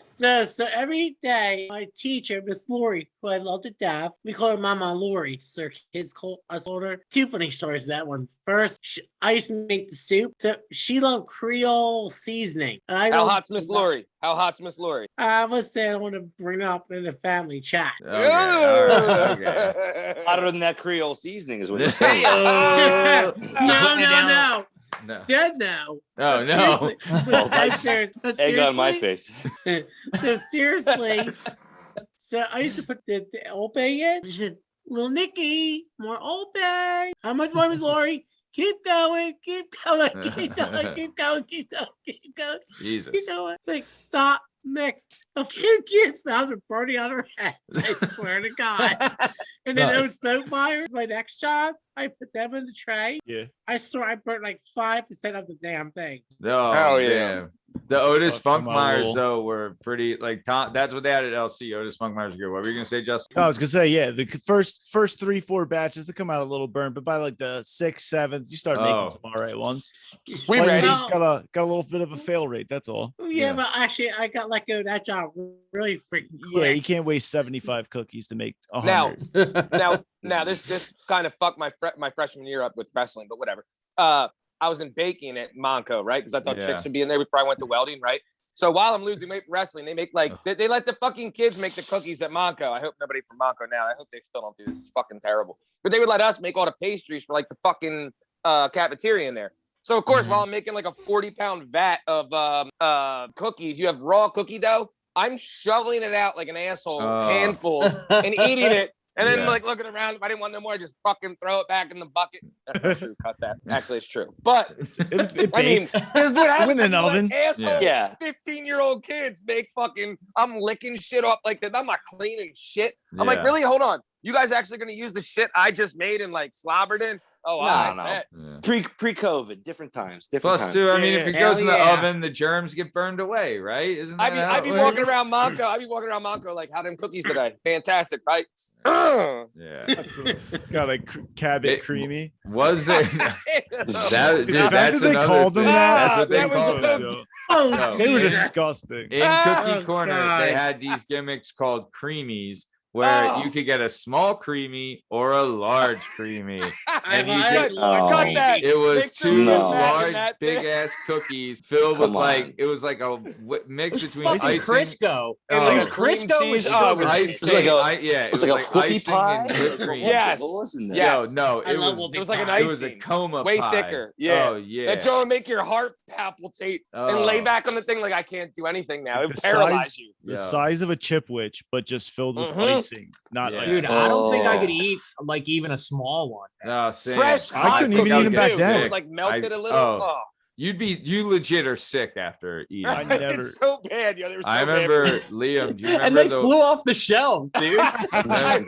So every day, my teacher, Miss Lori, who I love to death, we call her Mama Lori. So her kids call us older. 2 funny stories of that one. First, I used to make the soup. So she loved Creole seasoning. And I How don't- hot's Miss Lori? How hot's Miss Lori? I would say I don't want to bring it up in the family chat. okay, all right, okay. Hotter than that Creole seasoning is what you're saying. No. No. Dead now. Oh no. Egg on my face. So seriously, so I used to put the Old Bay in. She said, "Little Nicky, more Old Bay. How much more, Miss Lori? Keep going, keep going, keep going, keep going, keep going, keep going, Jesus. keep going." Like, stop, mix. A few kids' mouths are burning on their heads. I swear to God. And then those smoke fires, my next job, I put them in the tray. Yeah. I swear I burnt like 5% of the damn thing. Oh, Hell yeah. damn. The Otis Fuck my Funkmeyers rule. though were pretty like Tom. That's what they had at LC. Otis Funkmeyers were good. What were you gonna say, Justin? I was gonna say, yeah, the first 3-4 batches they come out a little burnt, but by like the 6th, 7th, you start making some all right ones. We Like, ready? you just got a little bit of a fail rate. That's all. Yeah, but actually, I got let go of that job really freaking Yeah, quick. you can't waste 75 cookies to make 100. Now this kind of fucked my freshman year up with wrestling, but whatever. I was in baking at Monco, right? Because I thought Yeah. chicks would be in there before I went to welding, right? So while I'm losing weight wrestling, they make like they let the fucking kids make the cookies at Monco. I hope nobody from Monco now. I hope they still don't do this. It's fucking terrible. But they would let us make all the pastries for like the fucking cafeteria in there. So of course, while I'm making like a 40-pound vat of cookies, you have raw cookie dough. I'm shoveling it out like an asshole, handfuls, and eating it. And then like looking around, if I didn't want no more, I just fucking throw it back in the bucket. That's not true. Cut that. Actually, it's true. But I mean, this is what happens in an when you let oven. asshole Yeah. 15-year-old kids make fucking. I'm licking shit up like that. I'm not cleaning shit. I'm like, Yeah. really? Hold on. You guys actually gonna use the shit I just made and like slobbered in? Oh, No. I bet. Yeah. Pre-COVID, different times, different Plus, times. too, I mean, if it Hell goes in the yeah. oven, the germs get burned away, right? Isn't that I be walking around Monco. I be walking around Monco like, how them cookies today? Fantastic, right? Yeah. Got a Cabot It- creamy. Was it? That, dude, The fact that's that they another called them thing. that, That's what they that was called a- them. Oh, No. They were Jesus. disgusting. In Oh, Cookie Corner, God. they had these gimmicks called creamies, where you could get a small creamy or a large creamy. And you like could- large Cut creamy. that. It was Mix them two with large, that big thing. ass cookies filled with Come like on. it was like a It mix was between fucking icing. Crisco. Oh. It was Like cream Crisco with cheese. Oh, it was- sugar. Icing, like a- yeah, It was like a whoopie icing pie. and whipped cream. Yes. What was in there? Yes. Yo, no, I it love was whoopie It was like an pie. it was a icing. coma Way pie. thicker. Yeah. Oh yeah. That Joe would make your heart palpitate and lay Oh. back on the thing like I can't do anything now. It would The paralyze size- you. The Yeah. size of a chipwich, but just filled with Mhm. icing, not Yeah. ice. Dude, I don't think I could Oh. eat like even a small one. Oh, same. Fresh I hot couldn't even cookie, eat 'em back too. then. It would, like melted a little. oh. Oh. You legit are sick after eating. I never- It's so bad. Yo, they were so I bad. remember Liam. Do you And remember they the? flew off the shelves, dude.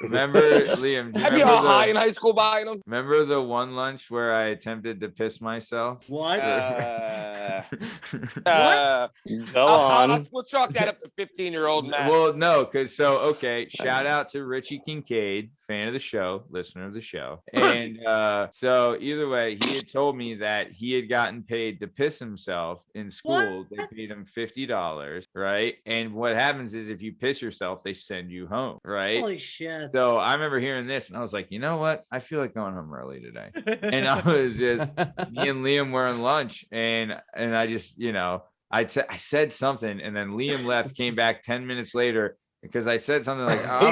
Remember Liam? Do you I'd be all remember high in the? high school buying them. Remember the one lunch where I attempted to piss myself? What? Go on. We'll chalk that up to 15-year-old Matt. Well, no, because okay, shout out to Richie Kincaid, fan of the show, listener of the show. And so either way, he had told me that he had gotten paid to piss himself in school. They paid him $50, right? And what happens is if you piss yourself, they send you home, right? Holy shit. So I remember hearing this and I was like, you know what? I feel like going home early today. And I was just me and Liam were on lunch and I just, I said something and then Liam left, came back 10 minutes later because I said something like, oh,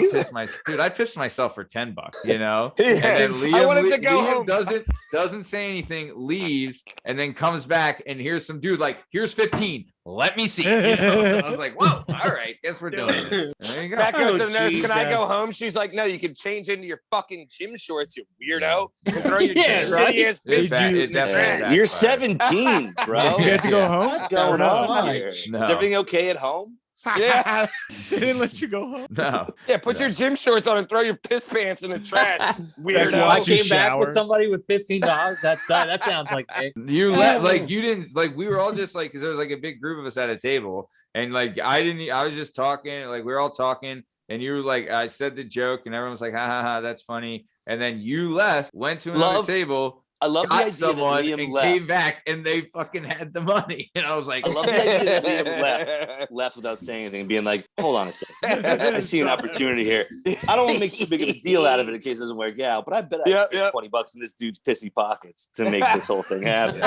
I pissed myself for $10, And then Liam, I wanted to go Liam home. doesn't say anything, leaves, and then comes back and here's some dude like, here's 15. Let me see. I was like, whoa, all right, guess we're doing it. There you go. Matt goes to Oh, the nurse, can I go Jesus. home? She's like, no, you can change into your fucking gym shorts, you weirdo. And throw your Yeah, shitty right? ass It piss back- juice it in the definitely trash. back- You're backfired. 17, bro. You had to go Yeah. home? What's going Not on much. here? No. Is everything okay at home? Yeah. They didn't let you go home. No. Yeah, put your gym shorts on and throw your piss pants in the trash. I Weirdo. Watch you came back with shower. somebody with $15. That sounds like me. You let you didn't like we were all just like because there was like a big group of us at a table and like I was just talking like we were all talking and you were like I said the joke and everyone was like ha ha ha that's funny and then you left went to another table I love the got idea that someone Liam and left. came back and they fucking had the money and I was like I love the idea that Liam left without saying anything and being like, hold on a second. I see an opportunity here. I don't want to make too big of a deal out of it in case it doesn't work out, but I bet I Yeah, can yeah. get $20 in this dude's pissy pockets to make this whole thing happen.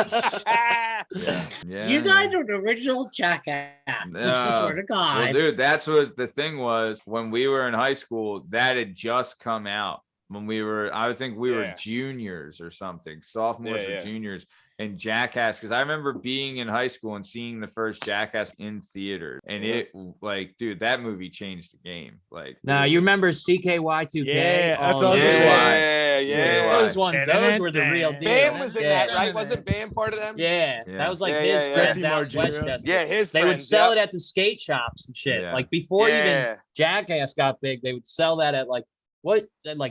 yeah, You guys are the original jackass. No. I swear to God. well dude that's what the thing was when we were in high school that had just come out when I think we were Yeah. juniors or something, sophomores Yeah, or yeah. juniors. And Jackass, because I remember being in high school and seeing the first Jackass in theater, and it like, dude, that movie changed the game. Like, Now you remember CKY2K? Yeah, that's all what I was those gonna ones? say. Yeah. Those ones, those were the real deal. Bam was in Yeah. that, right? Wasn't Bam part of them? Yeah, Yeah. that was like Yeah, his yeah, yeah. friends Jesse out in Margera. Westchester. Yeah, his They would friends, sell yep. it at the skate shops and shit. Yeah. Like before even Yeah. Jackass got big, they would sell that at like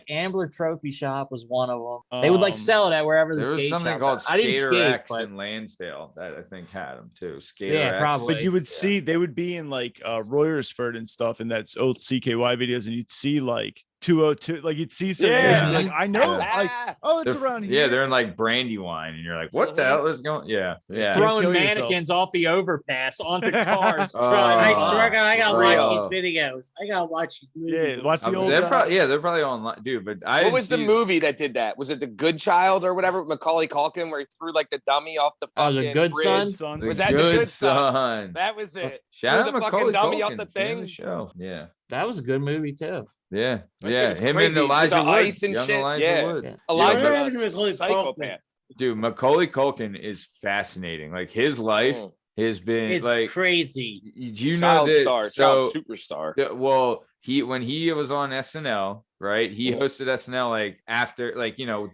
Ambler Trophy Shop was one of them. They would like sell it at wherever the there was skate something shops called are. I didn't Skater skate, X but in Lansdale that I think had them too. Skater yeah, X. probably. But you would see they would be in like Royersford and stuff in that old CKY videos, and you'd see like 202, like you'd see some names, you'd be like, I know, like, oh, it's around here. Yeah, they're in like Brandywine, and you're like, what the hell is going? Yeah, yeah. throwing Kill yourself. mannequins off the overpass onto cars. Oh. I trying swear, to- I gotta Real. watch these videos. I gotta watch these movies. Yeah, watch the old. They're probably online, dude. But What was the movie that did that? Was it The Good Child or whatever? with Macaulay Culkin, where he threw like the dummy off the Oh, fucking The Good bridge? Son? Was that The Good Son? Son? That was it. Shout Threw out the fucking Macaulay dummy Culkin, off the fan of thing. show. Yeah, That was a good movie too. yeah, That shit yeah. was Him crazy. and With Elijah the Wood, ice and young shit. Elijah Yeah. Wood. Yeah. Elijah What happened was to a Macaulay psychopath. Dude, Macaulay Culkin is fascinating. Like his life has been It's like crazy. you know Child that star, so child superstar. well when he was on SNL, right? He hosted SNL like after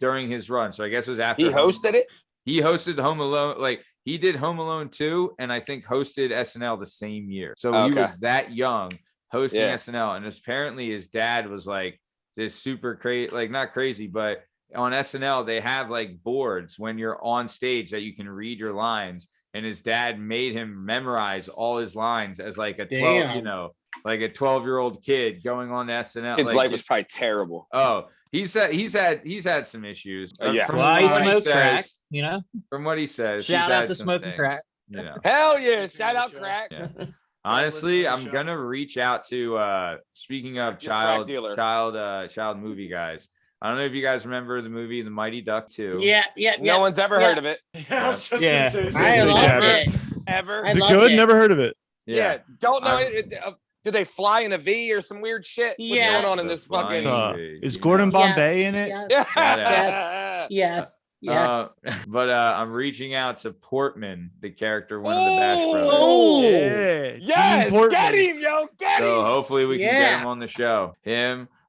during his run. So I guess it was after He hosted it. He hosted Home Alone, like he did Home Alone 2, and I think hosted SNL the same year. So he Okay. was that young hosting Yeah. SNL, and apparently his dad was like this super crazy, like not crazy, but on SNL they have like boards when you're on stage that you can read your lines, and his dad made him memorize all his lines as like a 12, Damn. like a 12-year-old kid going on to SNL. His like, life was probably terrible. Oh, he's had some issues. Yeah. From Well, he what smoked crack, says- you know. From what he says, Shout he's out had to some smoking things, crack. You know. Hell yeah! Shout out crack. Yeah. Honestly, Listener I'm show. gonna reach out to speaking of Your crack dealer. child movie guys. I don't know if you guys remember the movie The Mighty Duck 2. Yeah. No one's ever heard of it. I was just Yeah. gonna say the I same thing. loved Yeah. it. Ever. I Is it loved good? it. Never heard of it. Yeah. Don't know I'm- it. Do they fly in a V or some weird shit? What's Yes. going on in this fucking? Is Gordon Bombay in it? Yes. Yeah. Yes. Yes. But I'm reaching out to Portman, the character, one of the Bash Brothers. Oh. Yeah. Dean Yes, Portman. get him, yo, get So him. hopefully we can get Yeah. him on the show.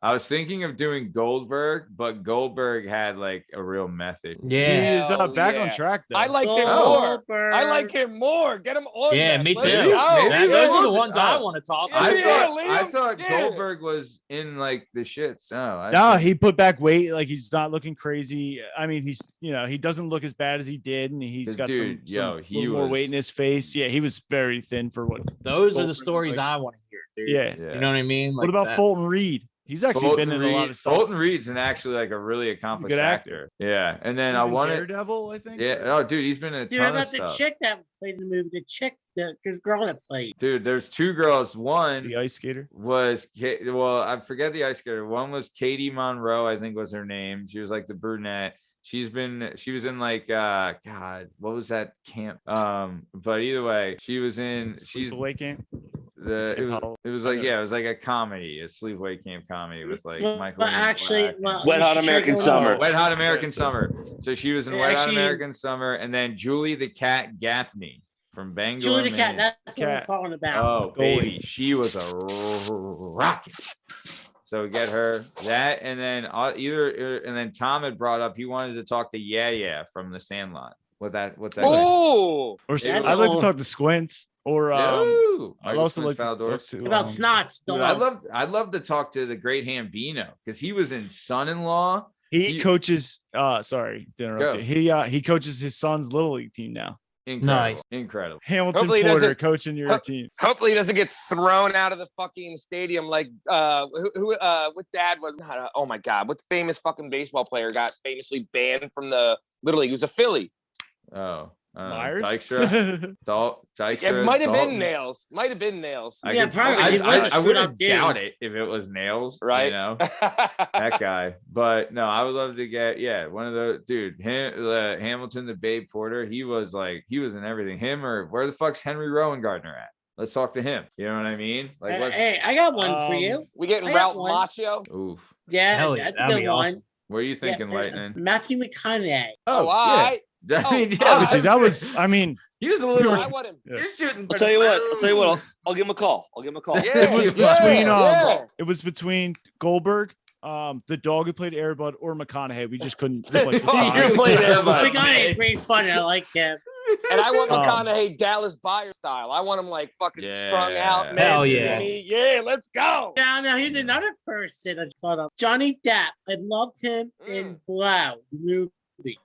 I was thinking of doing Goldberg, but Goldberg had like a real method. Yeah. He's Hell back on yeah. track though. I like him more. I like him more. Get him on. Yeah, that. me Let's too. Maybe- go. maybe Those are the Goldberg- ones I want to talk Yeah, about. yeah. I thought yeah. Goldberg was in like the shits. No, he put back weight. Like he's not looking crazy. I mean, he's he doesn't look as bad as he did, and he's got Dude, some he little more was- weight in his face. Yeah, he was very thin for what. Those are the Goldberg, stories like- I want to hear, dude. Yeah. You know what I mean? What Like about that. Fulton Reed? He's actually been in a lot of stuff. Fulton Reed's actually like a really accomplished good actor. Yeah, and then He's I in wanted. Daredevil, I think. Yeah. Oh, dude, he's been in a Dude, how ton of about the stuff. chick that played in the movie? The chick, the girl that played. Dude, there's two girls. One The ice skater. was I forget the ice skater. One was Katie Monroe, I think was her name. She was like the brunette. She was in like God, what was that camp? But either way, she's Sleepaway Camp. it was like a comedy, a sleepaway camp comedy with like Well, Michael. but Ian actually, Black. well, Wet Hot you should American go- Summer. Wet Hot American Summer. So she was in Yeah, Wet Hot actually- American Summer, and then Julie the Cat Gaffney from Bangor. Julie the Cat. Maine. That's what I was Cat. talking about. Oh, baby, she was a rocket. So get her that, and then and then Tom had brought up he wanted to talk to Yeah from The Sandlot. What's that? Oh, Or That's I'd like to all. talk to Squints. Or Ooh, I'd also like to talk Valdorf. to About Snots. Dude, I'd love to talk to the great Hambino because he was in Son-in-Law. he coaches. Sorry, to interrupt you. He coaches his son's little league team now. Incredible. Nice. Incredible. Hamilton Hopefully he Porter doesn't- coaching your team. hopefully he doesn't get thrown out of the fucking stadium like what dad was. Oh my god, what famous fucking baseball player got famously banned from the Little League? He was a Philly. Oh, Myers. Dykstra. Dykstra. It might have been Dalton. Nails. Might have been Nails. I Yeah, could- probably. He's I like a screwed wouldn't up dude. doubt it if it was Nails, Right. You know, that guy. But no, I would love to get one of the Hamilton, the Babe Porter. He was in everything. Him or where the fuck's Henry Rowan Gardner at? Let's talk to him. You know what I mean? Like, Hey, I got one for you. We getting I got Ralph one. Macchio. Oof. Yeah, Hell yeah, that's a that'd good be one. awesome. What are you thinking, Lightning? Matthew McConaughey. Oh, all yeah. right. I mean, Obviously, that was. I mean, he was a little. I want him. Yeah. You're shooting. I'll tell you what. I'll give him a call. Yeah, it was yeah, between yeah. it was between Goldberg, the dog who played Airbud, or McConaughey. We just couldn't like, decide. You played Airbud. McConaughey, great fun. I like him. And I want McConaughey Dallas Buyer style. I want him like fucking strung out, Yeah. man. Hell yeah. Skinny. Yeah, let's go. Now here's another person I thought of. Johnny Depp. I loved him in Blow movie.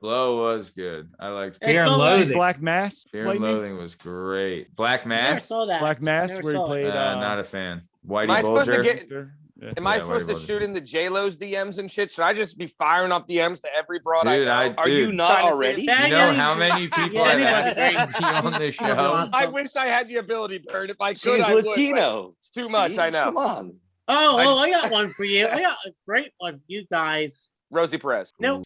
Blow was good. I liked Hey, Fear and so, Loathing. Black Mass. Fear and Lightning? Loathing was great. Black Never Mass. saw that. Black Mass, Never where he saw it. played. Not a fan. Whitey Am I supposed to Bulger. get- Yeah. Am I Yeah, supposed Whitey to Bulger. shoot into J-Lo's DMs and shit? Should I just be firing up DMs to every broad I Dude, know? Are you Dude, not trying to see already? if- Yeah, You know how many people Yeah, have anybody. asked me on this show? Awesome. I wish I had the ability, Bird. If I could, She's I would, but Latino. it's too much, Steve, I know. Come on. I got one for you. I got a great one for you guys. Rosie Perez. No,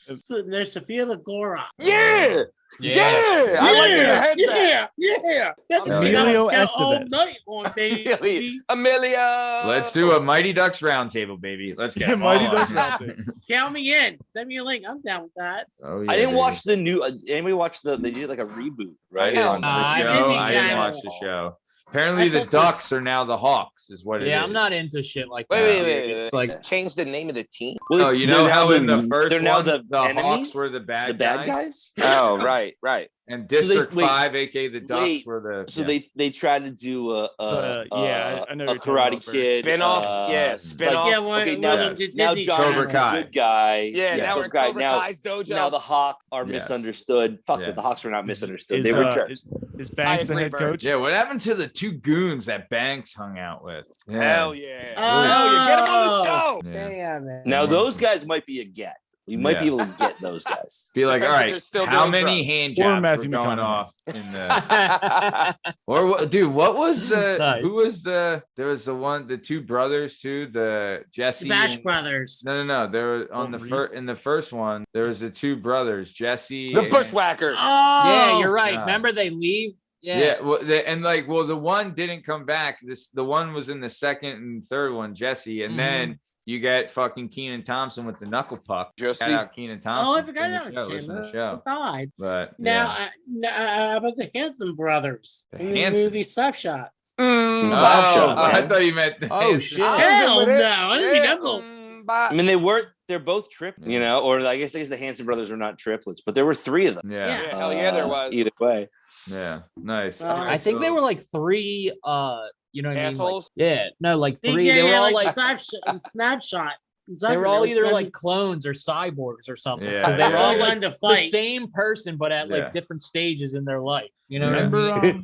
there's Sofia Lagora. Yeah! Yeah! I like your head Yeah. Emilio All Estevez. night on, baby. Amelia. Let's do a Mighty Ducks roundtable, baby. Let's get Yeah, them Mighty all Ducks on. Roundtable. Count me in. Send me a link. I'm down with that. Oh, yeah, I didn't baby. watch the new. Anybody watch the? They did like a reboot, right? Hell On no. the I The show. show, Disney I didn't Channel. watch the show. Apparently, the thought Ducks are now the Hawks, is what it is. Yeah, I'm not into shit like Wait, that. wait, wait, dude. wait. It's like Change the name of the team. Oh, you know They're how now in the first they're now one, the Hawks enemies? were the bad the bad guys. Oh, right, right. and So they- District wait, 5, aka the Ducks, wait, were the. So yeah. they tried to do a yeah, I know a you're talking Karate about, Bert. Kid Spin-off? Yeah, spin-off. Yeah, one Okay, one now, on Disney now Channel. John's Cobra the Kai. good guy. Yeah, now we're Cobra Kai. Cobra Now, Kai's dojo. now the Hawk are Yes. misunderstood. Fuck Yes. it, the Hawks were not misunderstood. Is, they were jerks. is Banks the agree, head Bert. coach? Yeah, what happened to the two goons that Banks hung out with? Hell yeah. Oh. Hell yeah. Get him on the show. Yeah. Damn it. Now those guys might be a get. We might be Yeah. able to get those guys. Be like, all Depends if right, they're still how doing many drugs. hand Or jobs were Matthew going McConaughey. off in the or what? Dude, what was the? Nice. Who was the? There was the two brothers too. The Jesse. Bash and- Brothers. No. There were on the Wolverine? in the first one. There was the two brothers, Jesse. The and- Bushwhackers. Oh, yeah, you're right. God. Remember they leave? Yeah, well, the one didn't come back. The one was in the second and third one, Jesse, and then you get fucking Keenan Thompson with the knuckle puck. Jesse. Shout out Keenan Thompson. Oh, I forgot Listen that to the was show, him. listen to the show. Died. But Now, yeah. how about the Hanson brothers The in the Hanson? movie Slapshots? Mm, Oh, Slapshot, I man. thought you meant. Oh, shit. Hell no, I didn't mean that little. I mean, they're both triplets, you know, or I guess the Hanson brothers were not triplets, but there were three of them. Yeah, Yeah, hell yeah, there was. Either way. yeah, nice. I think they were like three. You know what I mean? Like, Assholes? yeah, no, like three. Yeah, They were all like Snapshot. they were all either like clones or cyborgs or something. Yeah, Because they were yeah. all All like on the the fight. same person, but at Yeah. like different stages in their life. You know Yeah. what I mean?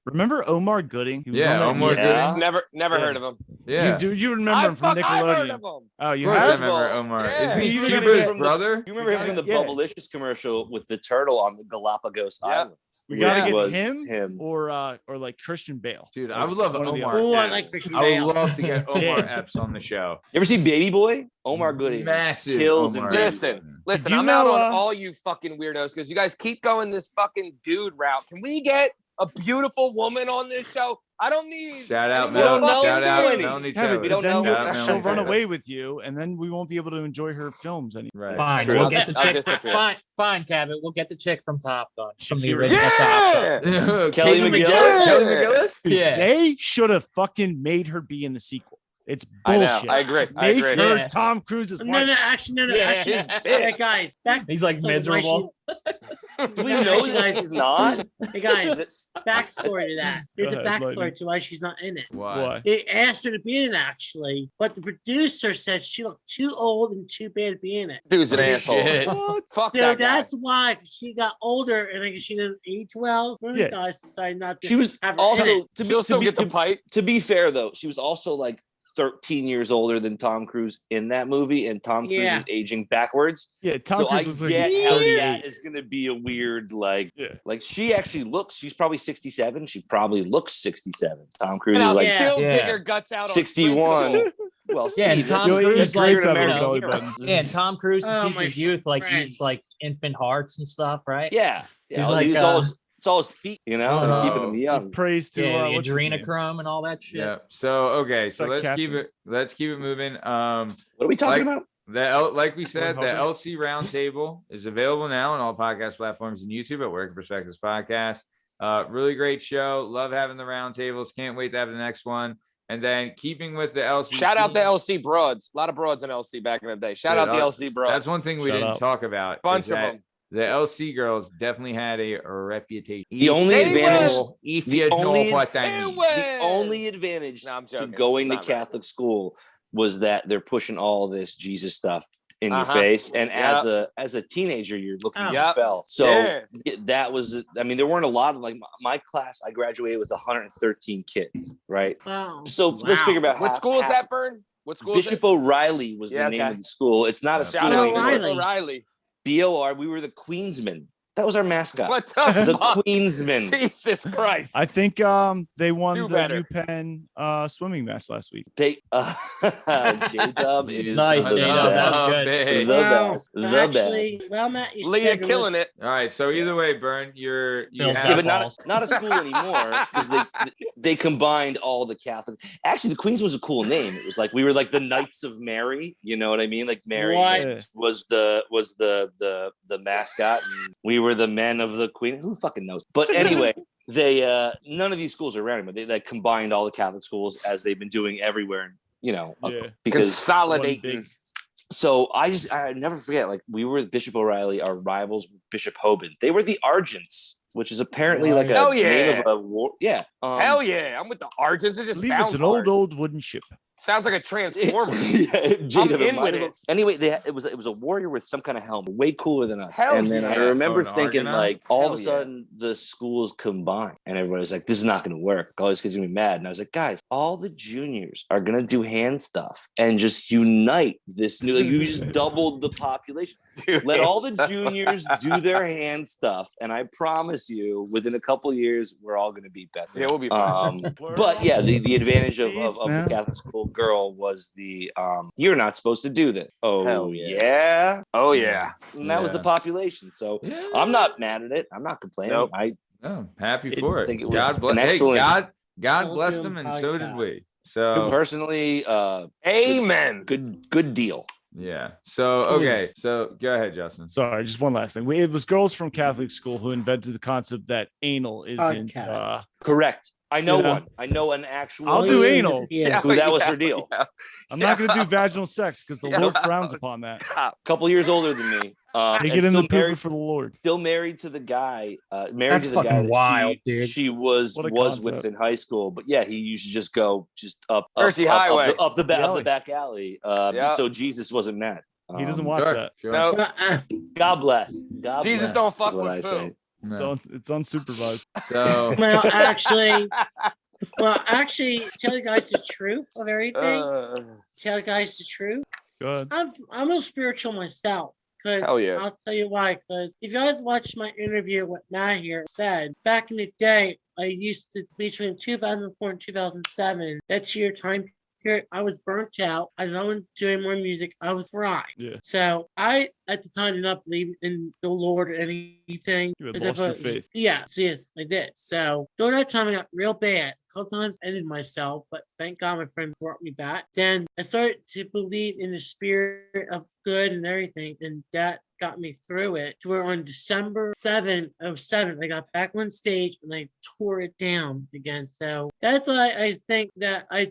Remember Omar Gooding? He was Yeah, on that Omar Yeah. Gooding. Never Yeah. heard of him. Yeah, You remember him from I've heard Nickelodeon? of him. Oh, of you course I have? remember Omar. Yeah. Isn't he You remember Cuba's him from brother? You remember him from the Yeah. Bubblicious commercial with the turtle on the Galapagos Yeah. Islands? We which gotta get was him or like Christian Bale. Dude, I would love One or the Omar. other. Oh, I Epps. like Christian I Bale. would love to get Omar Yeah. Epps on the show. You ever see Baby Boy? Omar Gooding. Massive kills Omar in Baby Epps. Boy. Listen, you I'm out know, on all you fucking weirdos because you guys keep going this fucking dude route. Can we get a beautiful woman on this show? I don't need. Shout out, any more Mel. know Shout out, Melanie. Melanie Yeah, Taylor. but don't then know Shout out she'll Melanie run Taylor. away with you, and then we won't be able to enjoy her films anymore. Right. Fine, True. we'll get the I'll chick. disappear. Fine, Cabot. We'll get the chick from Top Gun. From the Shakira. original Top Gun. Yeah. Kelly Kelly McGillis? Yeah. Kelly McGillis? Yeah. They should have fucking made her be in the sequel. It's I know. bullshit. I agree. I Make agree. her Yeah. Tom Cruise's No, wife. no, actually, no, Yeah. actually. She's Hey big. guys, back. He's like so why miserable. Do we Yeah, know she that likes- she's not? Hey guys, It's- backstory to that. There's a Go ahead, backstory Lightning. to why she's not in it. Why? Why? They asked her to be in it actually, but the producer said she looked too old and too bad to be in it. Dude's an Holy asshole. shit. Fuck So that guy. that's why she got older and I guess she didn't age well. One of Yeah. the guys decided not to. She was have her in also it. She'll still get the pipe. to be fair though, she was also like 13 years older than Tom Cruise in that movie, and Tom Cruise Yeah. is aging backwards. Yeah, Tom so Cruise I is like get he's how 38. that is going to be a weird Yeah. like she actually looks. She's probably 67. She probably looks 67. Tom Cruise And is I'll like still Yeah. dig her guts out on 61. Principle. Well, Yeah, and Steve, Tom that's- You'll eat Cruise, like, grapes out of you her know, belly button. Yeah, and Tom Cruise to Oh, keep my his youth, like friend. eats like infant hearts and stuff, right? yeah, He's yeah. like, He's always It's all his feet, you know, and keeping him young. Praise to Yeah, the what's his name? adrenochrome and all that shit. Yeah. So okay, so Like let's keep Captain. it moving. What are we talking about? Like we said, the Hogan. LC Roundtable is available now on all podcast platforms and YouTube at Working Perspectives Podcast. Really great show. Love having the roundtables. Can't wait to have the next one. And then keeping with the LC. Shout out the LC broads. A lot of broads in LC back in the day. Shout out the LC broads. That's one thing we Shout didn't out. talk about. Bunch is of that them. The LC girls definitely had a reputation. The only advantage, if the you know only- what I mean. the only advantage No, I'm to joking. going to It's not right. Catholic school was that they're pushing all this Jesus stuff in your Uh-huh. face, and as a teenager, you're looking to Yep. rebel. So Yeah. that was, I mean, there weren't a lot of, like, my class. I graduated with 113 kids, right? Wow. So let's figure about What school is half- that, Bern? What school is Bishop it? O'Reilly was Yeah, the name okay. of the school. It's not a school. Shout out anymore. O'Reilly. O'Reilly. BOR. We were the Queensmen. That was our mascot. What the The fuck? Queensmen. Jesus Christ. I think they won Do the better. UPenn swimming match last week. They J-Dub is Nice, the J-Dub. That was best. good. Big. The Wow. best. The Actually, best. well, Matt, you Leah said it killing was- it. All right. So either way, Bern, you Bill's have Yeah, but balls. not a school anymore because they combined all the Catholic. Actually, the Queens was a cool name. It was like we were like the Knights of Mary. You know what I mean? Like Mary What? was the mascot, and we were the men of the Queen. Who fucking knows? But anyway, they none of these schools are around anymore. They like combined all the Catholic schools as they've been doing everywhere. You know, Yeah. because Consolidating. One big- so I never forget, like we were with Bishop O'Reilly, our rivals were Bishop Hoban. They were the Argents, which is apparently like a Hell yeah. name of a war. Yeah. Hell yeah. I'm with the Argents. It I just believe sounds it's an hard. old wooden ship. Sounds like a transformer. Yeah, J-Dub I'm in reminded with me. it. Anyway, it was a warrior with some kind of helmet, way cooler than us. Hell and then I yeah. remember Oh, an thinking, Argonaut? like, all Hell of a yeah. sudden the schools combined, and everybody's like, "This is not going to work. All these kids are going to be mad." And I was like, "Guys, all the juniors are going to do hand stuff and just unite this new. Like, you just doubled the population. Dude, Let all the it's- juniors do their hand stuff, and I promise you, within a couple years, we're all going to be better." Yeah, we'll be fine. But yeah, the advantage of It's the now. Catholic school girl was the you're not supposed to do this. Oh Hell yeah. Oh, yeah. And that was the Yeah. population. So Yeah. I'm not mad at it. I'm not complaining. Nope. I Oh, happy It- for I it. think it was God bless. an Hey, excellent- God Don't bless do them, a and so did podcast. we. So personally Amen. good deal. yeah. So It was- okay. So go ahead, Justin. Sorry, just one last thing. It was girls from Catholic school who invented the concept that anal isn't. Podcast. Correct. I know You know? one. I know an actual I'll Oh, do yeah, anal. Yeah. Who that was her deal. Yeah. I'm not going to do vaginal sex because the Yeah. Lord frowns upon that. A couple years older than me. Take and it in the still married, pooper for the Lord. still married to the guy. Married That's to the guy fucking that wild, dude. she was What a with concept. in high school. But yeah, he used to just go up Mercy Highway. up the alley. back alley. Yeah. So Jesus wasn't mad. He doesn't watch Sure, that. sure. No, But, God bless. God Jesus bless don't is fuck what with I poo. say. No. It's unsupervised. So well, actually, tell you guys the truth of everything. Tell you guys the truth. Good. I'm a spiritual myself. Because Hell yeah. I'll tell you why. Because if you guys watched my interview with Matt here, said back in the day, I used to between 2004 and 2007. That year time period, I was burnt out. I don't want to do any more music. I was fried. Yeah. So I, at the time, did not believe in the Lord or anything. You had 'cause I lost your thought- faith. Yes, I did. So during that time, I got real bad. A couple times I ended myself, but thank God my friend brought me back. Then I started to believe in the spirit of good and everything, and that got me through it to where on December 7th of 7, I got back on stage and I tore it down again. So that's why I think that I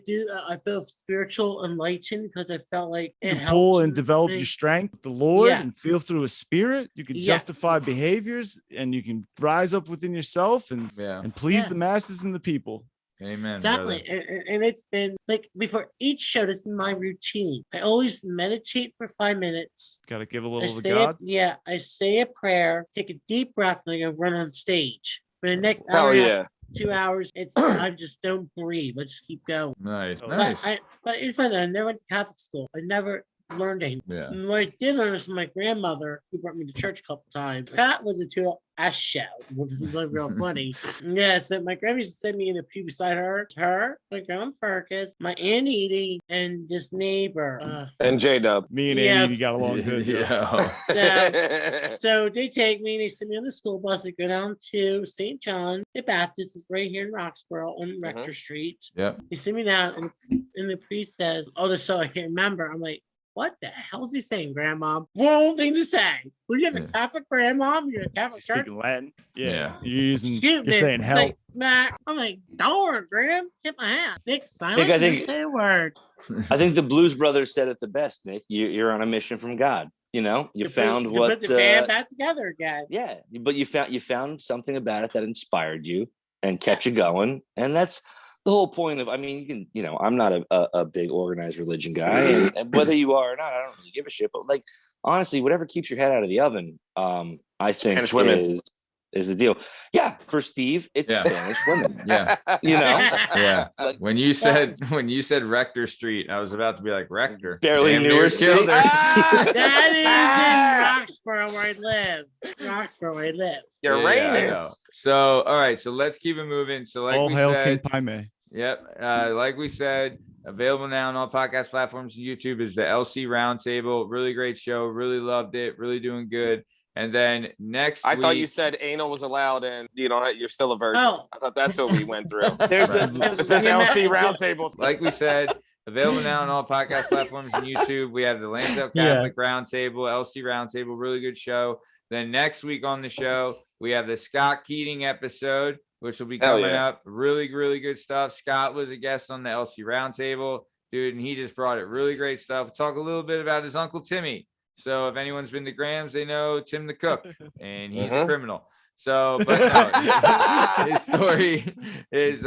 feel spiritual enlightened because I felt like You it can pull helped and develop me. your strength with the Lord Yeah. and feel through His Spirit. You can Yes. justify behaviors and you can rise up within yourself and yeah. please Yeah. the masses and the people. Amen. Exactly. brother. And it's been like before each show, this is my routine. I always meditate for 5 minutes. Got to give a I little to say God. I say a prayer, take a deep breath, and I go run on stage. For the next Hell hour, and a yeah. half, 2 hours, it's I just don't breathe. I just keep going. Nice. Oh, Nice. But it's funny. I never went to Catholic school. I never learning. Yeah. What I did learn is from my grandmother, who brought me to church a couple times. Pat was a total ass show, which is like real funny. Yeah, so my grandma used to send me in the pew beside her, my grandma Fergus, my Aunt Edie, and this neighbor. And J-Dub. Me and Yeah. Andy got along good. Though. Yeah. So they take me and they send me on the school bus to go down to St. John the Baptist. It's right here in Roxborough on Rector Street. Yep. They send me down and the priest says, "Oh, so I can't remember." I'm like, "What the hell is he saying, Grandma?" Wrong thing to say. Would you have a Catholic grandma? You're a Catholic church? Speaking Latin. Yeah. Yeah. You're using. Shoot, You're saying It's help. like, Matt, I'm like, "Darn, Graham, hit my hand." Nick, silent. Nick, I think- Didn't say a word. I think the Blues Brothers said it the best, Nick. You're on a mission from God. You know, you found to what. put the band back together again. Yeah, but you found something about it that inspired you and kept you going, and that's the whole point of. I mean, you can, you know, I'm not a big organized religion guy, and whether you are or not, I don't really give a shit. But like, honestly, whatever keeps your head out of the oven, I think Spanish women. is the deal. Yeah, for Steve, it's Yeah. Spanish women. Yeah. You know, Yeah. Like, When you said Rector Street, I was about to be like Rector. Barely Damn knew near her killed her. That is in Roxborough where I live. Roxborough where I live. Your Yeah, I know. Uranus. So, all right. So let's keep it moving. So, like All we hail said, King Paime. yep. Like we said, available now on all podcast platforms and YouTube is the LC Roundtable. Really great show. Really loved it. Really doing good. And then next I week, thought you said anal was allowed and you're still a virgin. Oh. I thought that's what we went through. there's Right. It says LC Roundtable. like we said, available now on all podcast platforms and YouTube. We have the Lansdale Yeah. Catholic Roundtable, LC Roundtable, really good show. Then next week on the show, we have the Scott Keating episode, which will be Hell coming yeah. up. Really, really good stuff. Scott was a guest on the LC Roundtable, dude, and he just brought it. Really great stuff. We'll talk a little bit about his Uncle Timmy. So if anyone's been to Grams, they know Tim the cook, and he's a criminal. So, but no, his story is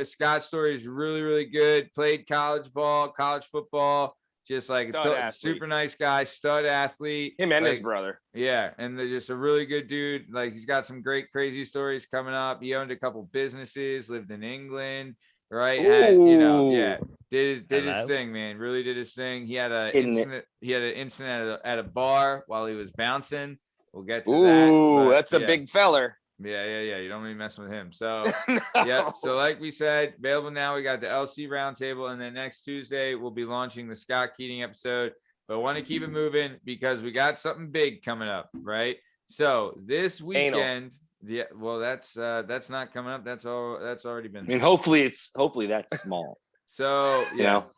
Scott's story is really, really good. Played college ball, college football, just like Stud athlete. super nice guy, stud athlete. Him and his like, brother. yeah, and they're just a really good dude. Like he's got some great, crazy stories coming up. He owned a couple businesses, lived in England, right? Had, you know, yeah, did his Hello. thing, man. Really did his thing. He had a Isn't it? incident. He had an incident at a bar while he was bouncing. We'll get to Ooh, that. but that's a yeah. big feller. Yeah. You don't want to be messing with him. So No. yeah. So like we said, available now. We got the LC Roundtable, and then next Tuesday we'll be launching the Scott Keating episode. But I want to keep it moving because we got something big coming up, right? So this Anal. weekend, yeah. Well, that's not coming up. That's already been. I mean, hopefully that's small. So You yeah. know,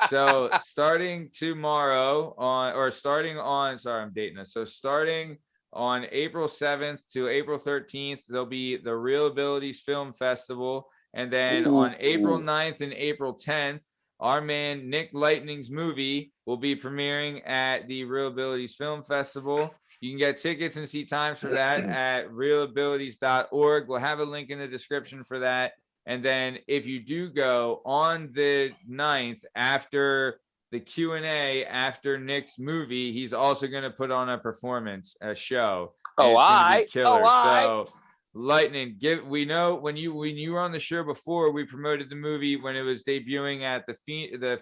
So starting tomorrow sorry, I'm dating this. So starting on April 7th to April 13th, there'll be the Real Abilities Film Festival. And then on April 9th and April 10th, our man Nick Lightning's movie will be premiering at the Real Abilities Film Festival. You can get tickets and see times for that at realabilities.org. We'll have a link in the description for that. And then if you do go on the 9th after the Q&A after Nick's movie, he's also going to put on a performance, a show. And Oh, it's gonna be I. killer. Oh, I. So Lightning, we know when you were on the show before, we promoted the movie when it was debuting at the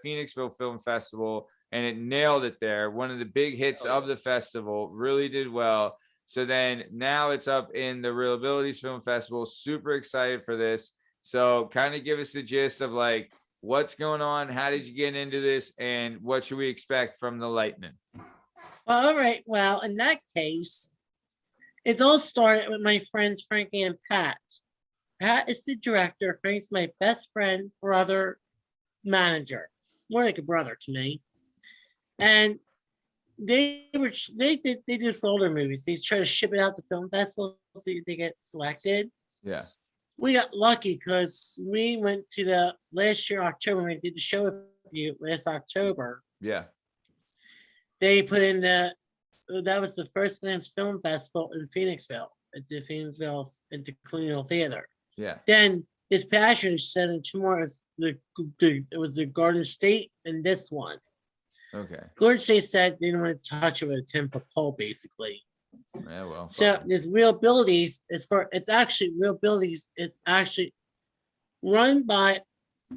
Phoenixville Film Festival, and it nailed it there. One of the big hits of the festival, really did well. So then now it's up in the Real Abilities Film Festival. Super excited for this. So kind of give us the gist of like what's going on, how did you get into this, and what should we expect from the Lightning? All right. Well, in that case, it all started with my friends Frankie and Pat. Pat is the director. Frank's my best friend, brother, manager, more like a brother to me. And they did for older movies. They try to ship it out to film festivals so they get selected. Yeah. We got lucky because we went to the last year October when we did the show with you last October. Yeah. They put in that was the first Lance Film Festival in Phoenixville at the Phoenixville Intercolonial Theater. Yeah. Then his passion is set in two more. It was the Garden State and this one. Okay. Garden State said they didn't want to touch it with a 10-foot pole, basically. Yeah, well. So fuck 'em. this Real Abilities it's actually run by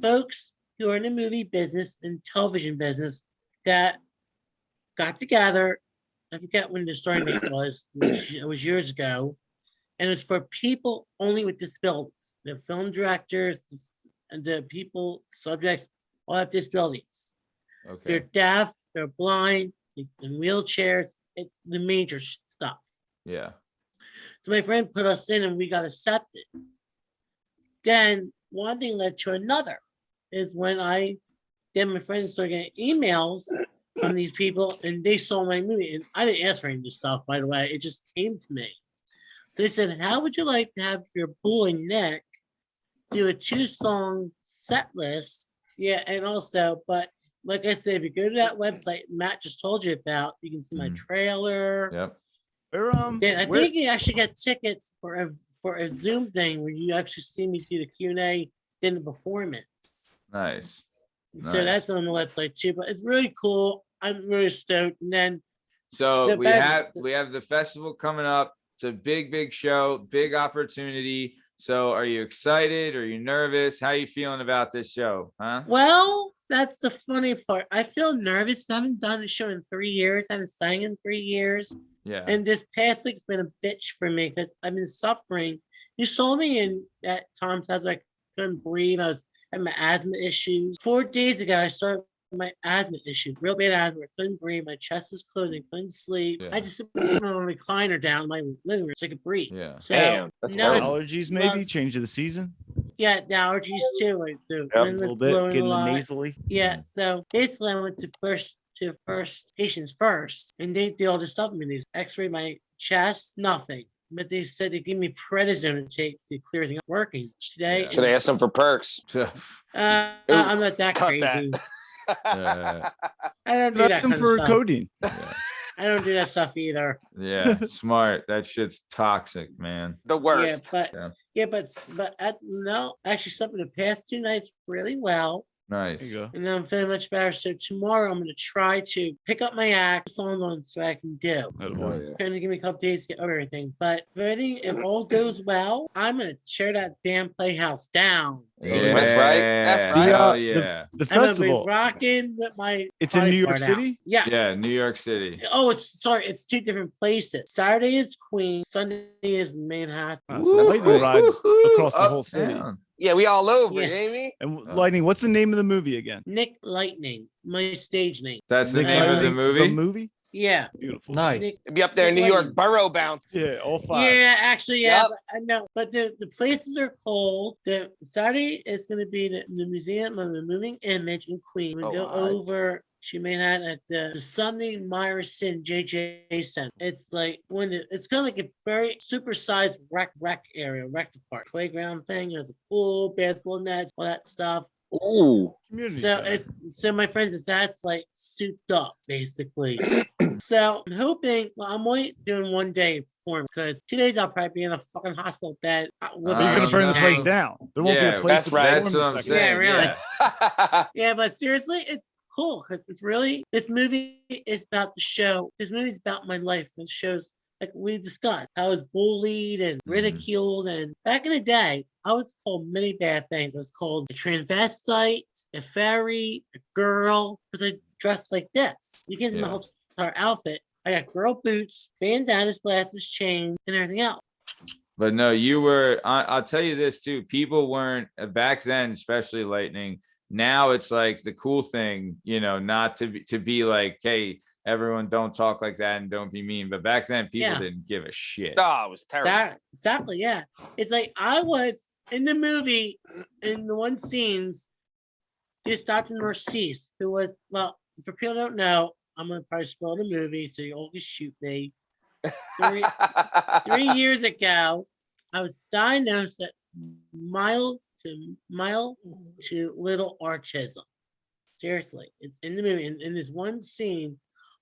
folks who are in the movie business and television business that got together. I forget when the starting date was. It was years ago. And it's for people only with disabilities. The film directors, and the people, subjects, all have disabilities. Okay. They're deaf, they're blind, in wheelchairs. It's the major stuff. Yeah. So my friend put us in and we got accepted. Then one thing led to another is when my friends started getting emails from these people and they saw my movie. And I didn't ask for any of this stuff, by the way. It just came to me. So they said, how would you like to have your boy Nick do a 2-song set list? Yeah, and also, but like I said, if you go to that website Matt just told you about, you can see my trailer. Yep. Then I think you actually get tickets for a Zoom thing where you actually see me do the Q&A, then the performance. Nice. So that's on the website too, but it's really cool. I'm really stoked. And then so we have the festival coming up. It's a big show, big opportunity. So are you excited? Are you nervous? How are you feeling about this show? Huh? Well, that's the funny part. I feel nervous. I haven't done a show in 3 years. I haven't sang in 3 years. Yeah. And this past week's been a bitch for me because I've been suffering. You saw me in at Tom's house. I couldn't breathe. I had my asthma issues. 4 days ago, I started my asthma issues, real bad asthma. I couldn't breathe. My chest was closing. Couldn't sleep. Yeah. I just put on a recliner down in my living room so I could breathe. Yeah. So Damn, that's now terrible. Allergies, maybe change of the season. yeah, the allergies too. Like the Yep. wind A was little bit, blowing a getting the lot. nasally. Yeah, so basically I went to first patients first, and they did all this stuff. I mean, they x-rayed my chest, nothing. But they said they give me prednisone to take to clear everything up. Working today. Yeah. Should I ask them for perks? I'm not that Cut crazy. Yeah. I don't do That's that them kind for of stuff. codeine. I don't do that stuff either. Yeah. Smart. That shit's toxic, man. The worst. But no, actually, slept the past 2 nights really well. Nice. There you go. And then I'm feeling much better. So tomorrow I'm going to try to pick up my act, songs on so I can do. Attaboy. Trying to give me a couple days to get over everything. But if all goes well, I'm going to tear that damn playhouse down. Yeah. That's right. That's right. Hell The, yeah. The I'm going to festival. be rocking with my. It's in party New York part out. City? Yes. Yeah. New York City. Oh, it's 2 different places. Saturday is Queens. Sunday is Manhattan. Wow, so lightning rides across the whole city. Uptown. Yeah, we all over, Yeah. you know me? And Lightning, what's the name of the movie again? Nick Lightning, my stage name. That's the Nick name of the Lightning, movie. The movie? Yeah. Beautiful. Nice. Nick- It'd be up there in New York, Borough Bounce. Yeah, all 5. Yeah, actually, yeah. Yep. But I know, but the places are cold. The Saturday is going to be the Museum of the Moving Image in Queens. We Oh, go wow. over to Manhattan at the Sunday Myerson JJ Center. It's like it's kind of like a very supersized rec area, rec park, playground thing. There's a pool, basketball net, all that stuff. Ooh. Community So center. my friends, that's like souped up basically. So I'm hoping. Well, I'm only doing 1 day performance because 2 days I'll probably be in a fucking hospital bed. But you're gonna burn the place down. down. There won't be Yeah, a place that's to right. perform That's what the I'm second. saying. Yeah, really. Yeah. Yeah, but seriously, it's cool because it's really this movie is about the show. This movie's about my life. It shows like we discussed. I was bullied and ridiculed, and back in the day, I was called many bad things. I was called a transvestite, a fairy, a girl, because I dressed like this. You can see my Yeah. whole entire outfit. I got girl boots, bandanas, glasses, chain, and everything else. But no, you were. I'll tell you this too. People weren't back then, especially Lightning. Now it's like the cool thing, not to be like, hey, everyone don't talk like that and don't be mean. But back then, people Yeah. didn't give a shit. Oh, it was terrible. Exactly, yeah. It's like I was in the movie in the one scenes. This Dr. Reese, who was for people who don't know, I'm gonna probably spoil the movie, so you all can shoot me. 3 years ago, I was diagnosed with mild to little autism. Seriously, it's in the movie. In this one scene,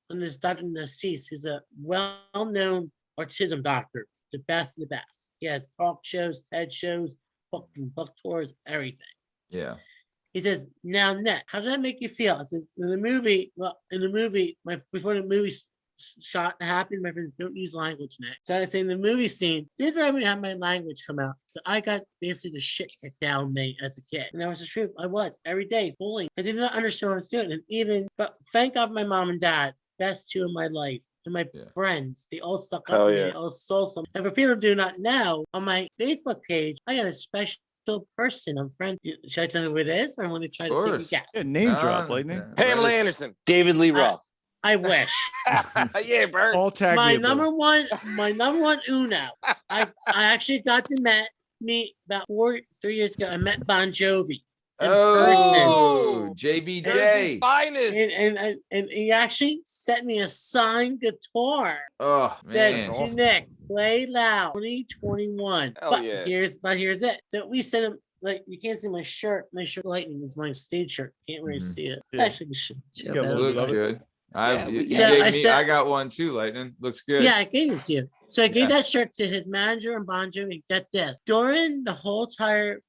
when there's Dr. Nassis, who's a well-known autism doctor, the best of the best. He has talk shows, TED shows, book tours, everything. Yeah. He says, "Now, Nick, how did that make you feel?" I says, "In the movie, before the movie shot happened, my friends don't use language, Nick. So I say in the movie scene, this is where I would have my language come out. So I got basically the shit kicked out of me as a kid. And that was the truth. I was every day bullying because they didn't understand what I was doing. But thank God for my mom and dad. best two in my life. And my Yeah. friends, they all stuck Hell up with me. yeah. They all saw some. And for people who do not know, on my Facebook page, I got a special person. I'm friends. Should I tell you who it is? Or I want to try to take a course. guess? Yeah, name drop, Lightning. Pamela Anderson. David Lee Roth. I wish. Yeah, Bert. All tag my me, bro. number one Uno. I actually got to meet about 3 years ago. I met Bon Jovi in Oh, Jersey's JBJ. finest. and he actually sent me a signed guitar. Oh Said man. to Nick, play loud, 2021. Hell But yeah. here's it. So we sent him. Like, you can't see my shirt. My shirt Lightning is my stage shirt. Can't really Mhm. see it. Yeah. Actually, we should You got show a that. little Looks bit of it. good. You So gave I me- said- I got one too, Lightning. Looks good. Yeah, I gave it to you. So I gave Yeah. that shirt to his manager and Bon Jovi. Get this. During the whole entire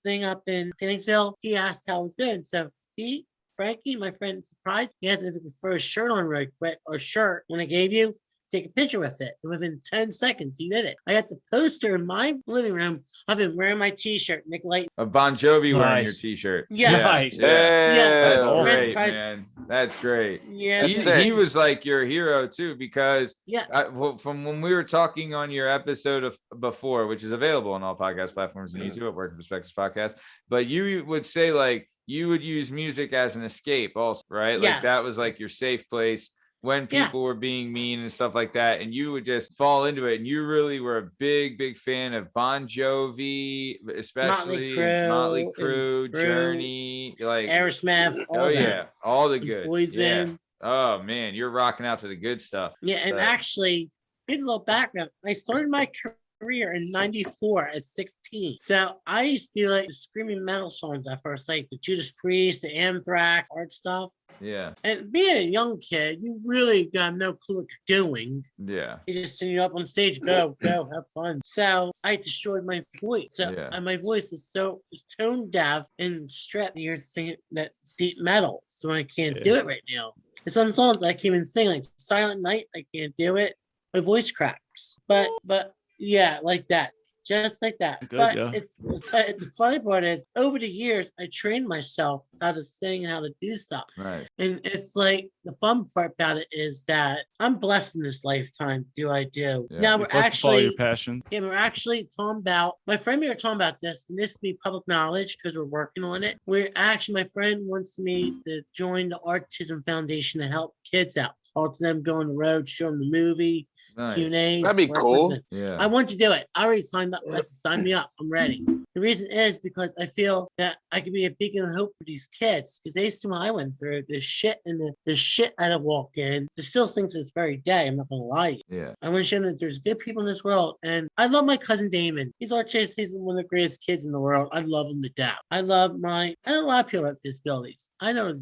thing up in Phoenixville, he asked how I was doing. So, see, Frankie, my friend, surprised. He asked me to throw a shirt on really quick, or shirt, when I gave you. Take a picture with it. And within 10 seconds, he did it. I got the poster in my living room. I've been wearing my t-shirt, Nick Light. A Bon Jovi wearing your Nice. t-shirt. Yeah. Nice. Yeah. That's awesome. great, Surprise. man. That's great. Yeah. That's He, sick. he was like your hero too, because Yeah. from when we were talking on your episode of before, which is available on all podcast platforms and YouTube at Work Perspectives Podcast, but you would say like you would use music as an escape also, right? Like that Yes. was like your safe place when Yeah. people were being mean and stuff like that, and you would just fall into it. And you really were a big fan of Bon Jovi, especially Motley Crue, Journey, like Aerosmith. All oh that. yeah, all the good. Yeah. Poison. Oh man, you're rocking out to the good stuff. Yeah, and Right. actually, here's a little background. I started my career in '94 at 16. So I used to do like the screaming metal songs at first, like the Judas Priest, the Anthrax, art stuff. Yeah, And being a young kid, you really got no clue what you're doing. yeah, You just send you up on stage, go, have fun. So I destroyed my voice. So Yeah. and my voice is tone deaf and strapped. You're singing that deep metal, so I can't do it right now. And some songs I can't even sing, like Silent Night. I can't do it. My voice cracks. But yeah, like that. Just like that. Good, but yeah. the funny part is, over the years, I trained myself how to sing and how to do stuff. right. And it's like the fun part about it is that I'm blessed in this lifetime. Do I do? Yeah. Now You're blessed to follow your we're passion. actually talking about, my friend, we were talking about this, and this will be public knowledge because we're working on it. We're actually, my friend wants me to join the Autism Foundation to help kids out. Talk to them, go on the road, show them the movie, Nice. Q&As. That'd be work with cool. them. Yeah. I want to do it. I already signed up. I said, sign me up. I'm ready. The reason is because I feel that I can be a beacon of hope for these kids, because they see what I went through, the shit and the shit I had to walk in. It still thinks this very day. I'm not gonna lie to you. Yeah. I want to show them that there's good people in this world. And I love my cousin Damon. He's autistic. He's one of the greatest kids in the world. I love him to death. I know a lot of people have disabilities. I know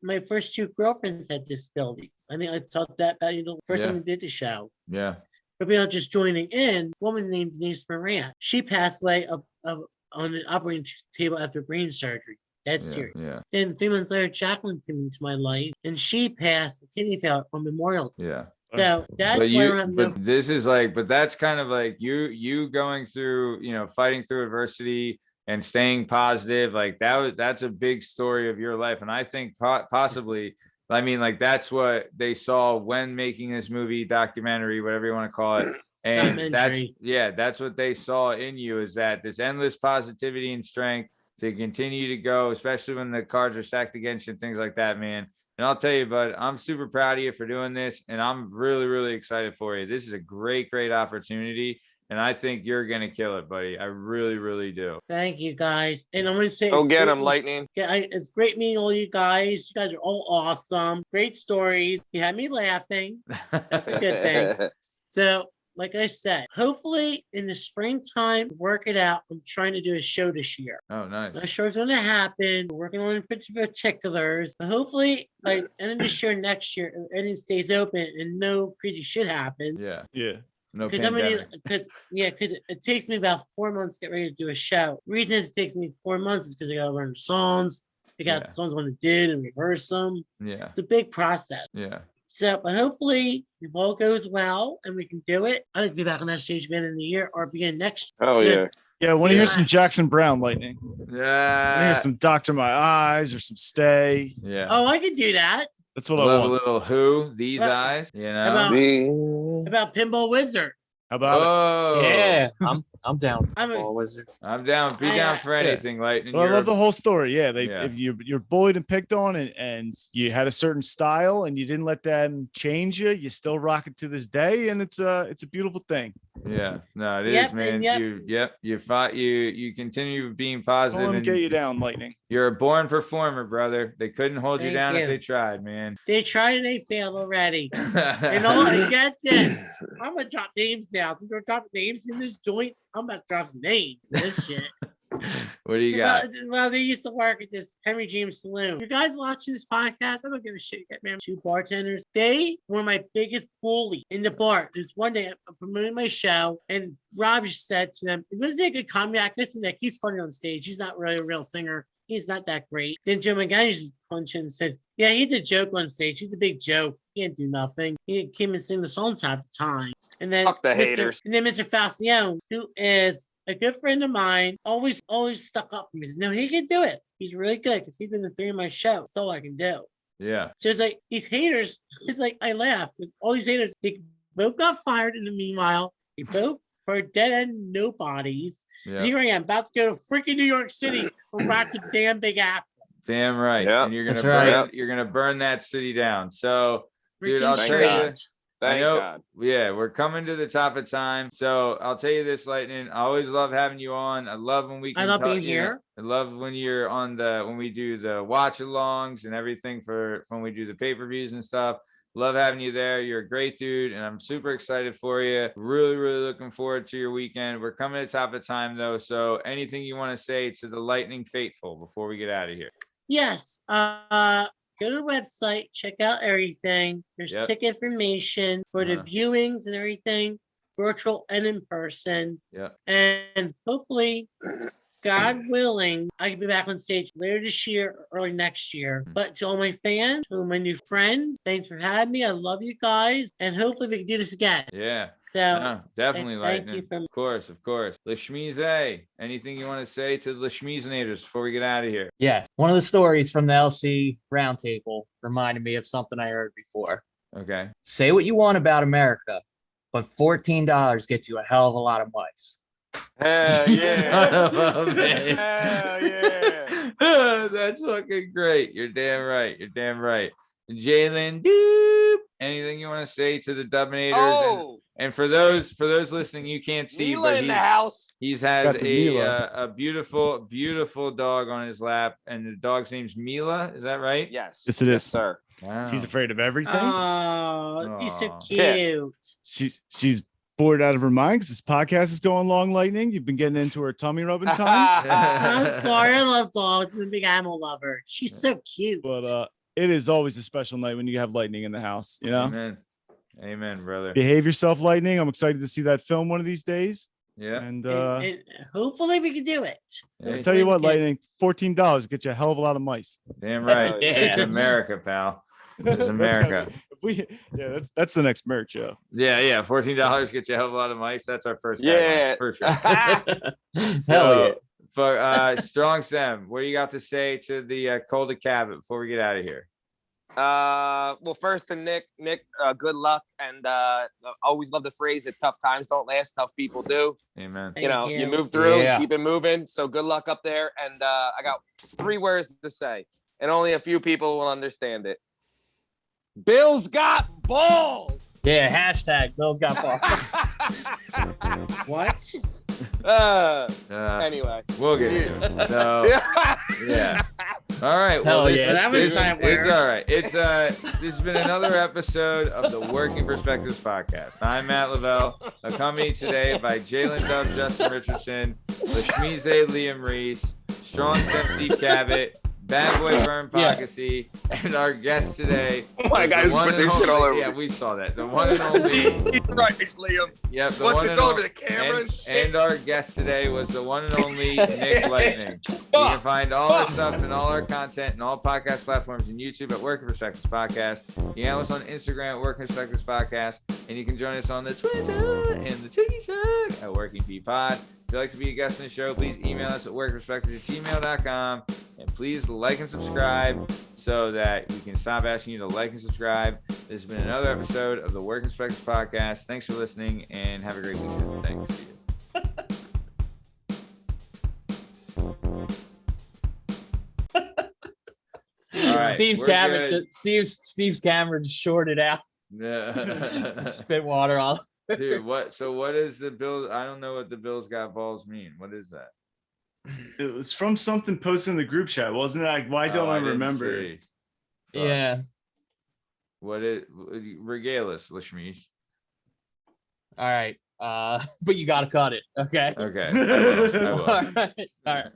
my first 2 girlfriends had disabilities. I think I talked that about you the first Yeah. time we did the show. Yeah. For people just joining in, a woman named Denise Moran. She passed away on an operating table after brain surgery. That's Yeah. serious. Yeah. Then 3 months later, Jacqueline came into my life, and she passed a kidney failure on Memorial Day. Yeah. So that's why we're having but this is like, but that's kind of like you going through, fighting through adversity and staying positive. Like that's a big story of your life. And I think possibly, I mean, like that's what they saw when making this movie, documentary, whatever you want to call it. And Documentary. that's what they saw in you, is that this endless positivity and strength to continue to go, especially when the cards are stacked against you and things like that, man. And I'll tell you, bud, I'm super proud of you for doing this, and I'm really, really excited for you. This is a great, great opportunity, and I think you're gonna kill it, buddy. I really, really do. Thank you, guys. And I'm going to say, Go it's get great- him, Lightning. Yeah, it's great meeting all you guys. You guys are all awesome. Great stories. You had me laughing. That's a good thing. So, like I said, hopefully in the springtime, work it out. I'm trying to do a show this year. Oh, nice. Not sure it's going to happen. We're working on particulars. But hopefully, by end of this year, next year, if everything stays open and no crazy shit happens. Yeah. Yeah. No Because pandemic. it takes me about 4 months to get ready to do a show. The reason it takes me 4 months is because I got to learn the songs. I got Yeah. the songs I want to do and rehearse them. Yeah. It's a big process. Yeah. So, but hopefully, if all goes well and we can do it, I'd like to be back on that stage again in the year or begin next. Oh yeah. Yeah, I want to hear Yeah. some Jackson Brown, Lightning. I want to hear Yeah. some Doctor My Eyes or some Stay. Yeah. Oh, I can do that. That's what I I love a want. little who, these Right. eyes, you know? About Pinball Wizard. How about it? Oh, Yeah, I'm down. I'm a- Ball Wizards. I'm down. Be down for anything, Lightning. But I love You're- the whole story. Yeah, Yeah. if you're bullied and picked on, and you had a certain style, and you didn't let them change you, you still rock it to this day, and it's a beautiful thing. Yeah, no, it is, Yep, man. and yep. You fought. You continue being Don't positive, let them and get you down, Lightning. you're a born performer, brother. They couldn't hold you Thank down if you. they tried, man. They tried and they failed already. And all I get this. I'm gonna drop names now. Since we're dropping names in this joint, I'm about to drop some names in this shit. What do you got? Well, they used to work at this Henry James Saloon. You guys watching this podcast? I don't give a shit. Man, two bartenders. They were my biggest bully in the bar. There's one day I'm promoting my show, and Rob just said to them, "If this is a good comedy actor, listen, Nick, he's funny on stage. He's not really a real singer. He's not that great." Then Jim McGann just punched in and said, "Yeah, he's a joke on stage. He's a big joke. He can't do nothing." He came and sang the songs half the time. And then Fuck the haters. And then Mr. Falcione, who is a good friend of mine, always stuck up for me. He said, "No, he can do it. He's really good because he's been the three of my show. That's all I can do." Yeah, So it's like these haters. It's like I laugh because all these haters, they both got fired in the meanwhile. They both are dead end nobodies. And yeah. here I am about to go to freaking New York City and rock the damn Big Apple. Damn right. Yeah, And you're gonna that's burn. right. You're gonna burn that city down. So, dude, I'll Freaking tell you. straight. Thank I know, God. yeah, we're coming to the top of time. So I'll tell you this, Lightning. I always love having you on. I love when we I can love being talk- you know, here. I love when you're on when we do the watch alongs and everything for when we do the pay-per-views and stuff. Love having you there. You're a great dude, and I'm super excited for you. Really, really looking forward to your weekend. We're coming to the top of time though. So anything you want to say to the Lightning faithful before we get out of here? Yes. Go to the website, check out everything. There's Yep. ticket information for the Uh-huh. viewings and everything, virtual and in person. Yeah. And hopefully, God willing, I can be back on stage later this year or early next year. But to all my fans, to my new friends, thanks for having me. I love you guys. And hopefully we can do this again. Yeah. So No, definitely, thank Lightning. you for Of course. Lashmeeze, anything you want to say to the Lashmeezenators before we get out of here? Yeah, one of the stories from the LC roundtable reminded me of something I heard before. Okay. Say what you want about America, but $14 gets you a hell of a lot of mice. Hell Son yeah. of a bitch. Hell yeah. That's fucking great. You're damn right. You're damn right. Jalen Dub, anything you want to say to the Dubinators? Oh, And for those listening, you can't see, Mila but in the house. He's has Got the Mila. a beautiful dog on his lap, and the dog's name's Mila. Is that right? Yes. Yes, it is. sir. Wow. She's afraid of everything. Oh, he's so Aw. cute. She's bored out of her mind because this podcast is going long, Lightning. You've been getting into her tummy rubbing time. I'm sorry. I love dogs. I'm a big animal lover. She's so cute. But it is always a special night when you have Lightning in the house, you know? Amen. Amen, brother. Behave yourself, Lightning. I'm excited to see that film one of these days. Yeah. And And hopefully we can do it. Hey, I'll tell you what, Yeah. Lightning, $14 get you a hell of a lot of mice. damn right. Yeah. It's America, pal. It's That's America. that's the next merch, yeah. Yeah. $14 gets you a hell of a lot of mice. That's our first. Yeah. tagline, for sure. Hell yeah. For Strong Sam, what do you got to say to the Calder Cabot before we get out of here? Well, first to Nick, good luck. And always love the phrase that tough times don't last, tough people do. Amen. You know, Thank you you. move through, Yeah. keep it moving. So good luck up there. And I got 3 words to say, and only a few people will understand it. Bill's got balls. Yeah, hashtag Bill's got balls. What? Anyway. We'll get to it. So yeah. All right. Hell Well, yeah. That was it's time all words. right. It's this has been another episode of the Working Perspectives podcast. I'm Matt Lavelle, accompanied today by Jalen Dub, Justin Richardson, Lashmeeze, Liam Reese, Strong Step, Steve Cabot, Bad Boy Bern Podcasy, and our guest today. Oh my was God, the he's one put and this shit all only- over Yeah, me. we saw that. The one and only. Right, Liam. Yep, the What, one it's and all only. over the camera and shit? And our guest today was the one and only Nick Lightning. You can find all our stuff and all our content and all podcast platforms and YouTube at Working Perspectives Podcast. You can have us on Instagram at Working Perspectives Podcast, and you can join us on the Twitter and the TikTok at Working P Pod. If you'd like to be a guest on the show, please email us at workperspectives@gmail.com. And please like and subscribe. so that we can stop asking you to like and subscribe. This has been another episode of the Work Inspectors Podcast. Thanks for listening and have a great weekend. Thanks. See you. All right, Steve's camera just shorted out. Yeah. Spit water all. Dude, what is the Bills? I don't know what the Bills got balls mean. What is that? It was from something posted in the group chat, wasn't it? Why don't I didn't remember? see. Yeah. Regale us, Lasmeeshma. All right. But you gotta cut it. Okay. Okay. I will. All right.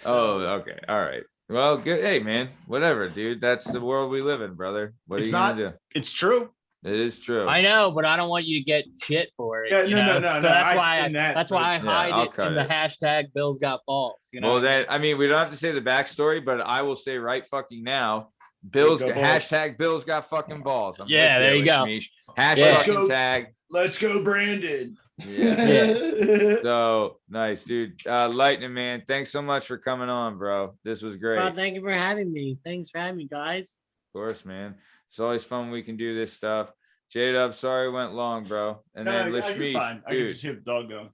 Oh, okay. All right. Well, good. Hey, man. Whatever, dude. That's the world we live in, brother. What are you gonna do? It's true. It is true. I know, but I don't want you to get shit for it. Yeah, no. So that's why I Yeah, hide I'll it cut in the it. hashtag Bills got balls. You know. Well, then, I mean, we don't have to say the backstory, but I will say right fucking now, Bills Bills got balls. hashtag Bills got fucking balls. I'm Yeah, with there you go. Lasmeeshma. Hashtag Yeah. fucking tag. Let's go, Brandon. Yeah. So nice, dude. Lightning, man. Thanks so much for coming on, bro. This was great. Well, thank you for having me. Thanks for having me, guys. Of course, man. It's always fun when we can do this stuff. J-Dub, sorry it went long, bro. And then you're Lasmeeshma, fine. I can dude. just hear the dog go.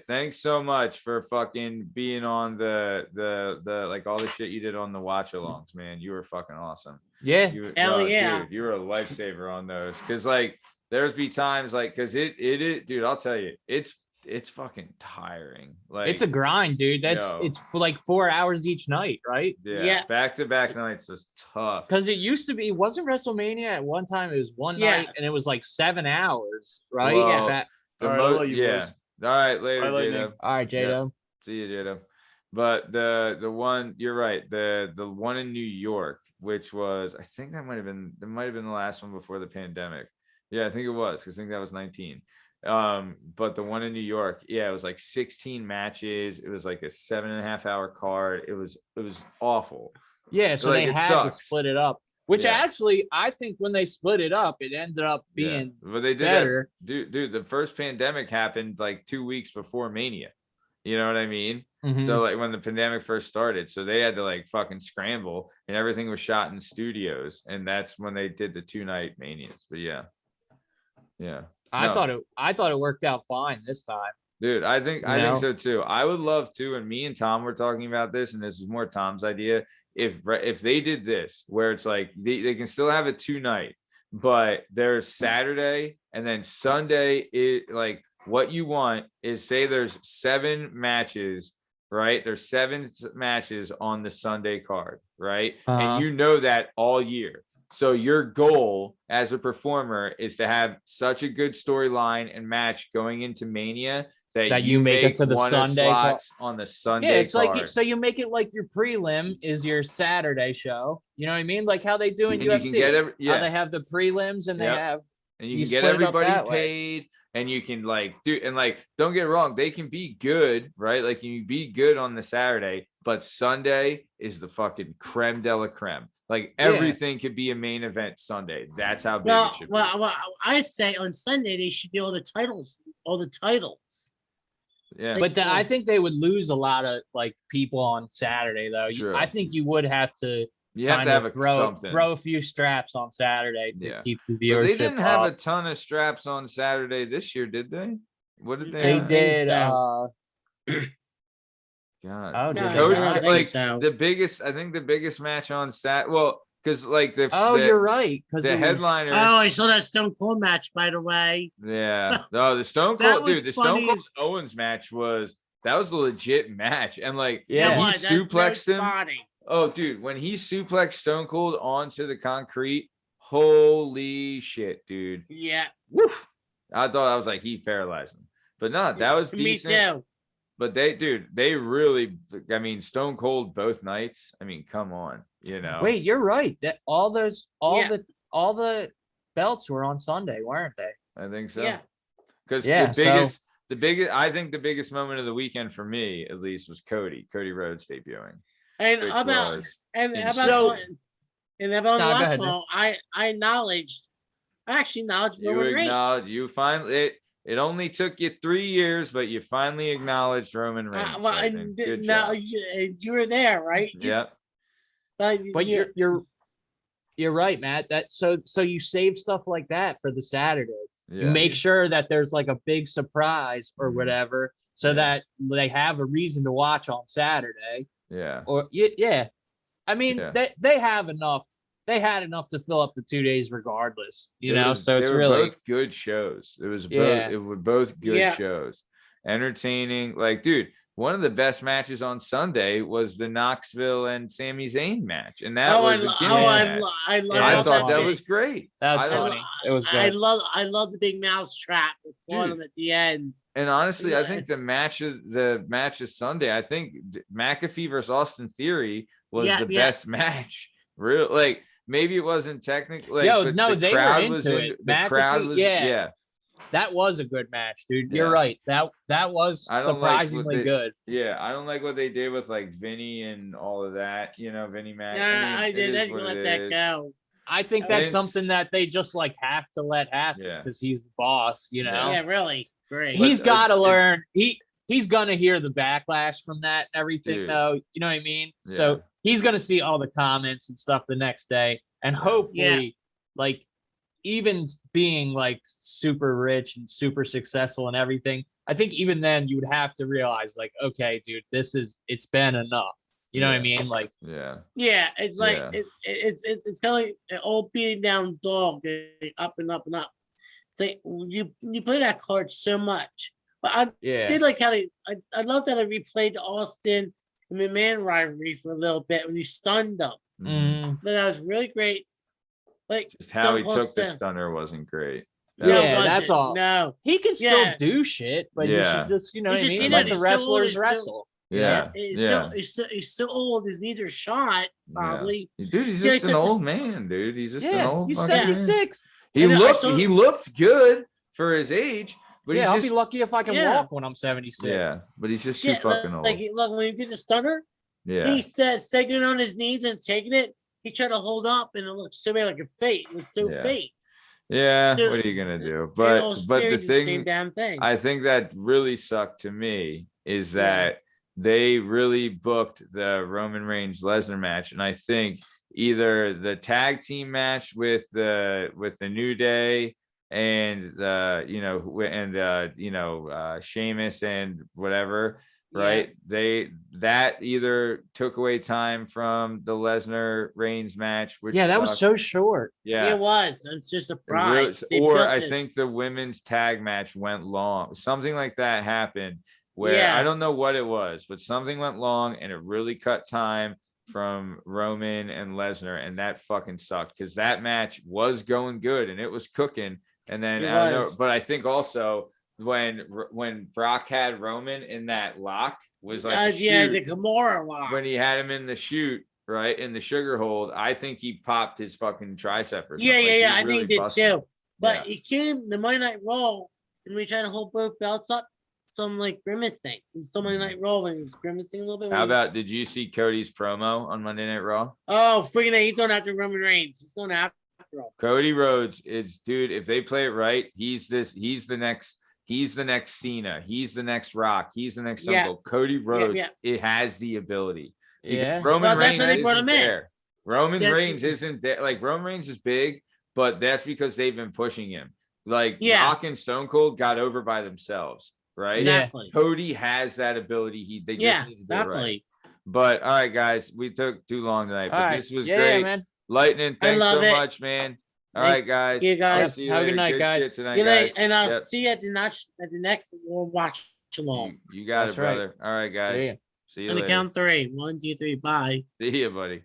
Thanks so much for fucking being on the like all the shit you did on the watch alongs, man. You were fucking awesome. Yeah. Hell yeah. Dude, you were a lifesaver on those. Cause like there's be times like cause it dude, I'll tell you, it's fucking tiring. Like It's a grind, dude. It's for like 4 hours each night, right? yeah. Back-to-back nights is tough. Because it used to be, wasn't WrestleMania at one time? It was one night and it was like 7 hours, right? Well, Yeah. the All right, mo- I'll let you yeah. boys. All right, later, Bye, Lightning. J-Dub. All right, J-Dub. See you, J-Dub. But the one, you're right. The one in New York, which was, I think that might have been the last one before the pandemic. Yeah, I think it was, because I think that was 19. But the one in New York, yeah, it was like 16 matches. It was like a 7.5 hour card. It was awful. Yeah, so Like, they it had to sucks. split it up. Which Yeah. actually, I think when they split it up, it ended up being But they did better. that. Dude, the first pandemic happened like 2 weeks before Mania. You know what I mean? Mhm. So like when the pandemic first started, so they had to like fucking scramble, and everything was shot in studios, and that's when they did the 2-night Manias. But yeah. I No. thought it worked out fine this time. Dude, I think know? so too. I would love to, and me and Tom were talking about this, and this is more Tom's idea. If they did this, where it's like they can still have a 2-night, but there's Saturday and then Sunday. Like what you want is, say there's 7 matches, right? There's 7 matches on the Sunday card, right? And you know that all year. So your goal as a performer is to have such a good storyline and match going into Mania that you make it to the Sunday slots on the Sunday. Yeah, it's card. like, so you make it like your prelim is your Saturday show. You know what I mean? Like how they do in And you UFC. can get How they have the prelims and they Yep. have, and you you can get split it up everybody that way. paid, and you can like do, and like don't get it wrong, they can be good, right? Like you can be good on the Saturday, but Sunday is the fucking creme de la creme. Like everything could be a main event Sunday. That's how big it should be. Well, I say on Sunday they should do all the titles. Yeah. but I think they would lose a lot of like people on Saturday though. True. I think you would have to You have kind to have of a throw something. a few straps on Saturday to Yeah. keep the But viewership they didn't have up. a ton of straps on Saturday this year, did they? What did they? They have? did. so. God. Oh, did No, they Cody, I not? don't like think so. the biggest match on well, because like Oh, you're right. Because the headliner. Oh, I saw that Stone Cold match, by the way. Yeah. No, the Stone That Cold, was dude, the Stone funny Cold as- Owens match was a legit match. And like Yeah. It he was. That's no suplexed him. spotting. Oh, dude, when he suplexed Stone Cold onto the concrete, holy shit, dude. Yeah, Woof. I thought I was like, he paralyzed him. But no, that was me decent. too. But they really, I mean, Stone Cold both nights. I mean, come on, you know. wait, you're right. That all Yeah. the belts were on Sunday, weren't they? I think so. Yeah. Because Yeah, the biggest, I think the biggest moment of the weekend for me, at least, was Cody Rhodes debuting. And which about was and insane. about and about No, go watch ahead, all, I actually acknowledged You Roman acknowledge, Reigns. you finally, it only took you 3 years, but you finally acknowledged Roman Reigns. Well, Lightning. Good no, job. you were there, right? Yep. But you're right, Matt. So you save stuff like that for the Saturday. You make sure that there's like a big surprise or whatever, so that they have a reason to watch on Saturday. Yeah. Or I mean, they have enough. They had enough to fill up the 2 days regardless, so it's really both good shows. It were both good shows. Entertaining. Like, dude, one of the best matches on Sunday was the Knoxville and Sami Zayn match. And that was I thought that was great. That's funny. It was good. I love the big mouse trap that caught him at the end. And honestly, I think the match of Sunday, I think McAfee versus Austin Theory was the best match. Real, like, maybe it wasn't technically. They were into it. The crowd was that was a good match, dude. You're right. That was surprisingly good. Yeah, I don't like what they did with like Vinny and all of that. Vinny Mac. Yeah, I did. They let that go. I think that's something that they just like have to let happen because he's the boss. Yeah, really. Great. He's got to learn. He's gonna hear the backlash from that and everything, though. You know what I mean? Yeah. So he's gonna see all the comments and stuff the next day, and hopefully, like, even being like super rich and super successful and everything, I think even then you would have to realize, like, okay, dude, it's been enough. You know what I mean? Like, it's like it's kind of like an old beating down dog, going up and up and up. It's like you play that card so much, but I did like how I love that I replayed the Austin and McMahon rivalry for a little bit when he stunned them. But that was really great. Like, just how he took the stunner wasn't great. That's all. No, he can still do shit, but you should just, what I mean? Let the wrestlers wrestle. He's so old. His knees are shot. Probably, dude. He's just an old man, dude. He's just an old. He's 76. He looked good for his age. But I'll be lucky if I can walk when I'm 76. Yeah, but he's just too fucking old. Like, look, when he did the stunner, he said, second on his knees and taking it. He tried to hold up, and it looked so bad, like a fake. It was so fake. Yeah, what are you gonna do? But the same damn thing. I think that really sucked to me is that they really booked the Roman Reigns Lesnar match, and I think either the tag team match with the New Day and Sheamus and whatever. Right. That either took away time from the Lesnar Reigns match, which that was so short. Yeah, it was. It's just a surprise. I think the women's tag match went long. Something like that happened where I don't know what it was, but something went long and it really cut time from Roman and Lesnar, and that fucking sucked because that match was going good and it was cooking. And then I don't know, but I think also when Brock had Roman in that lock was like the Kimura lock. When he had him in the chute, right, in the sugar hold, I think he popped his fucking tricep or something. I think he did too. But he came the Monday Night Raw and we tried to hold both belts up. Some like grimacing. Some Monday Night Raw when he was grimacing a little bit. How about, did you see Cody's promo on Monday Night Raw? Oh, freaking! He's going after Roman Reigns. He's going after him. Cody Rhodes, dude. If they play it right, he's the next Cena. He's the next Rock. He's the next Uncle. Cody Rhodes, it has the ability. Roman Reigns isn't there. Roman Reigns isn't there. Like, Roman Reigns is big, but that's because they've been pushing him. Like, Rock and Stone Cold got over by themselves, right? Exactly. Cody has that ability. They just need to do it right. But all right, guys, we took too long tonight, but this was great. Man. Lightning, thanks so much, man. All right, guys. You guys. See you have a later. good night, guys. Tonight, good night, guys. and I'll see you at the next we'll watch along. You got it, brother. All right, guys. See you On later. the count 3. 1, 2, 3. Bye. See you, buddy.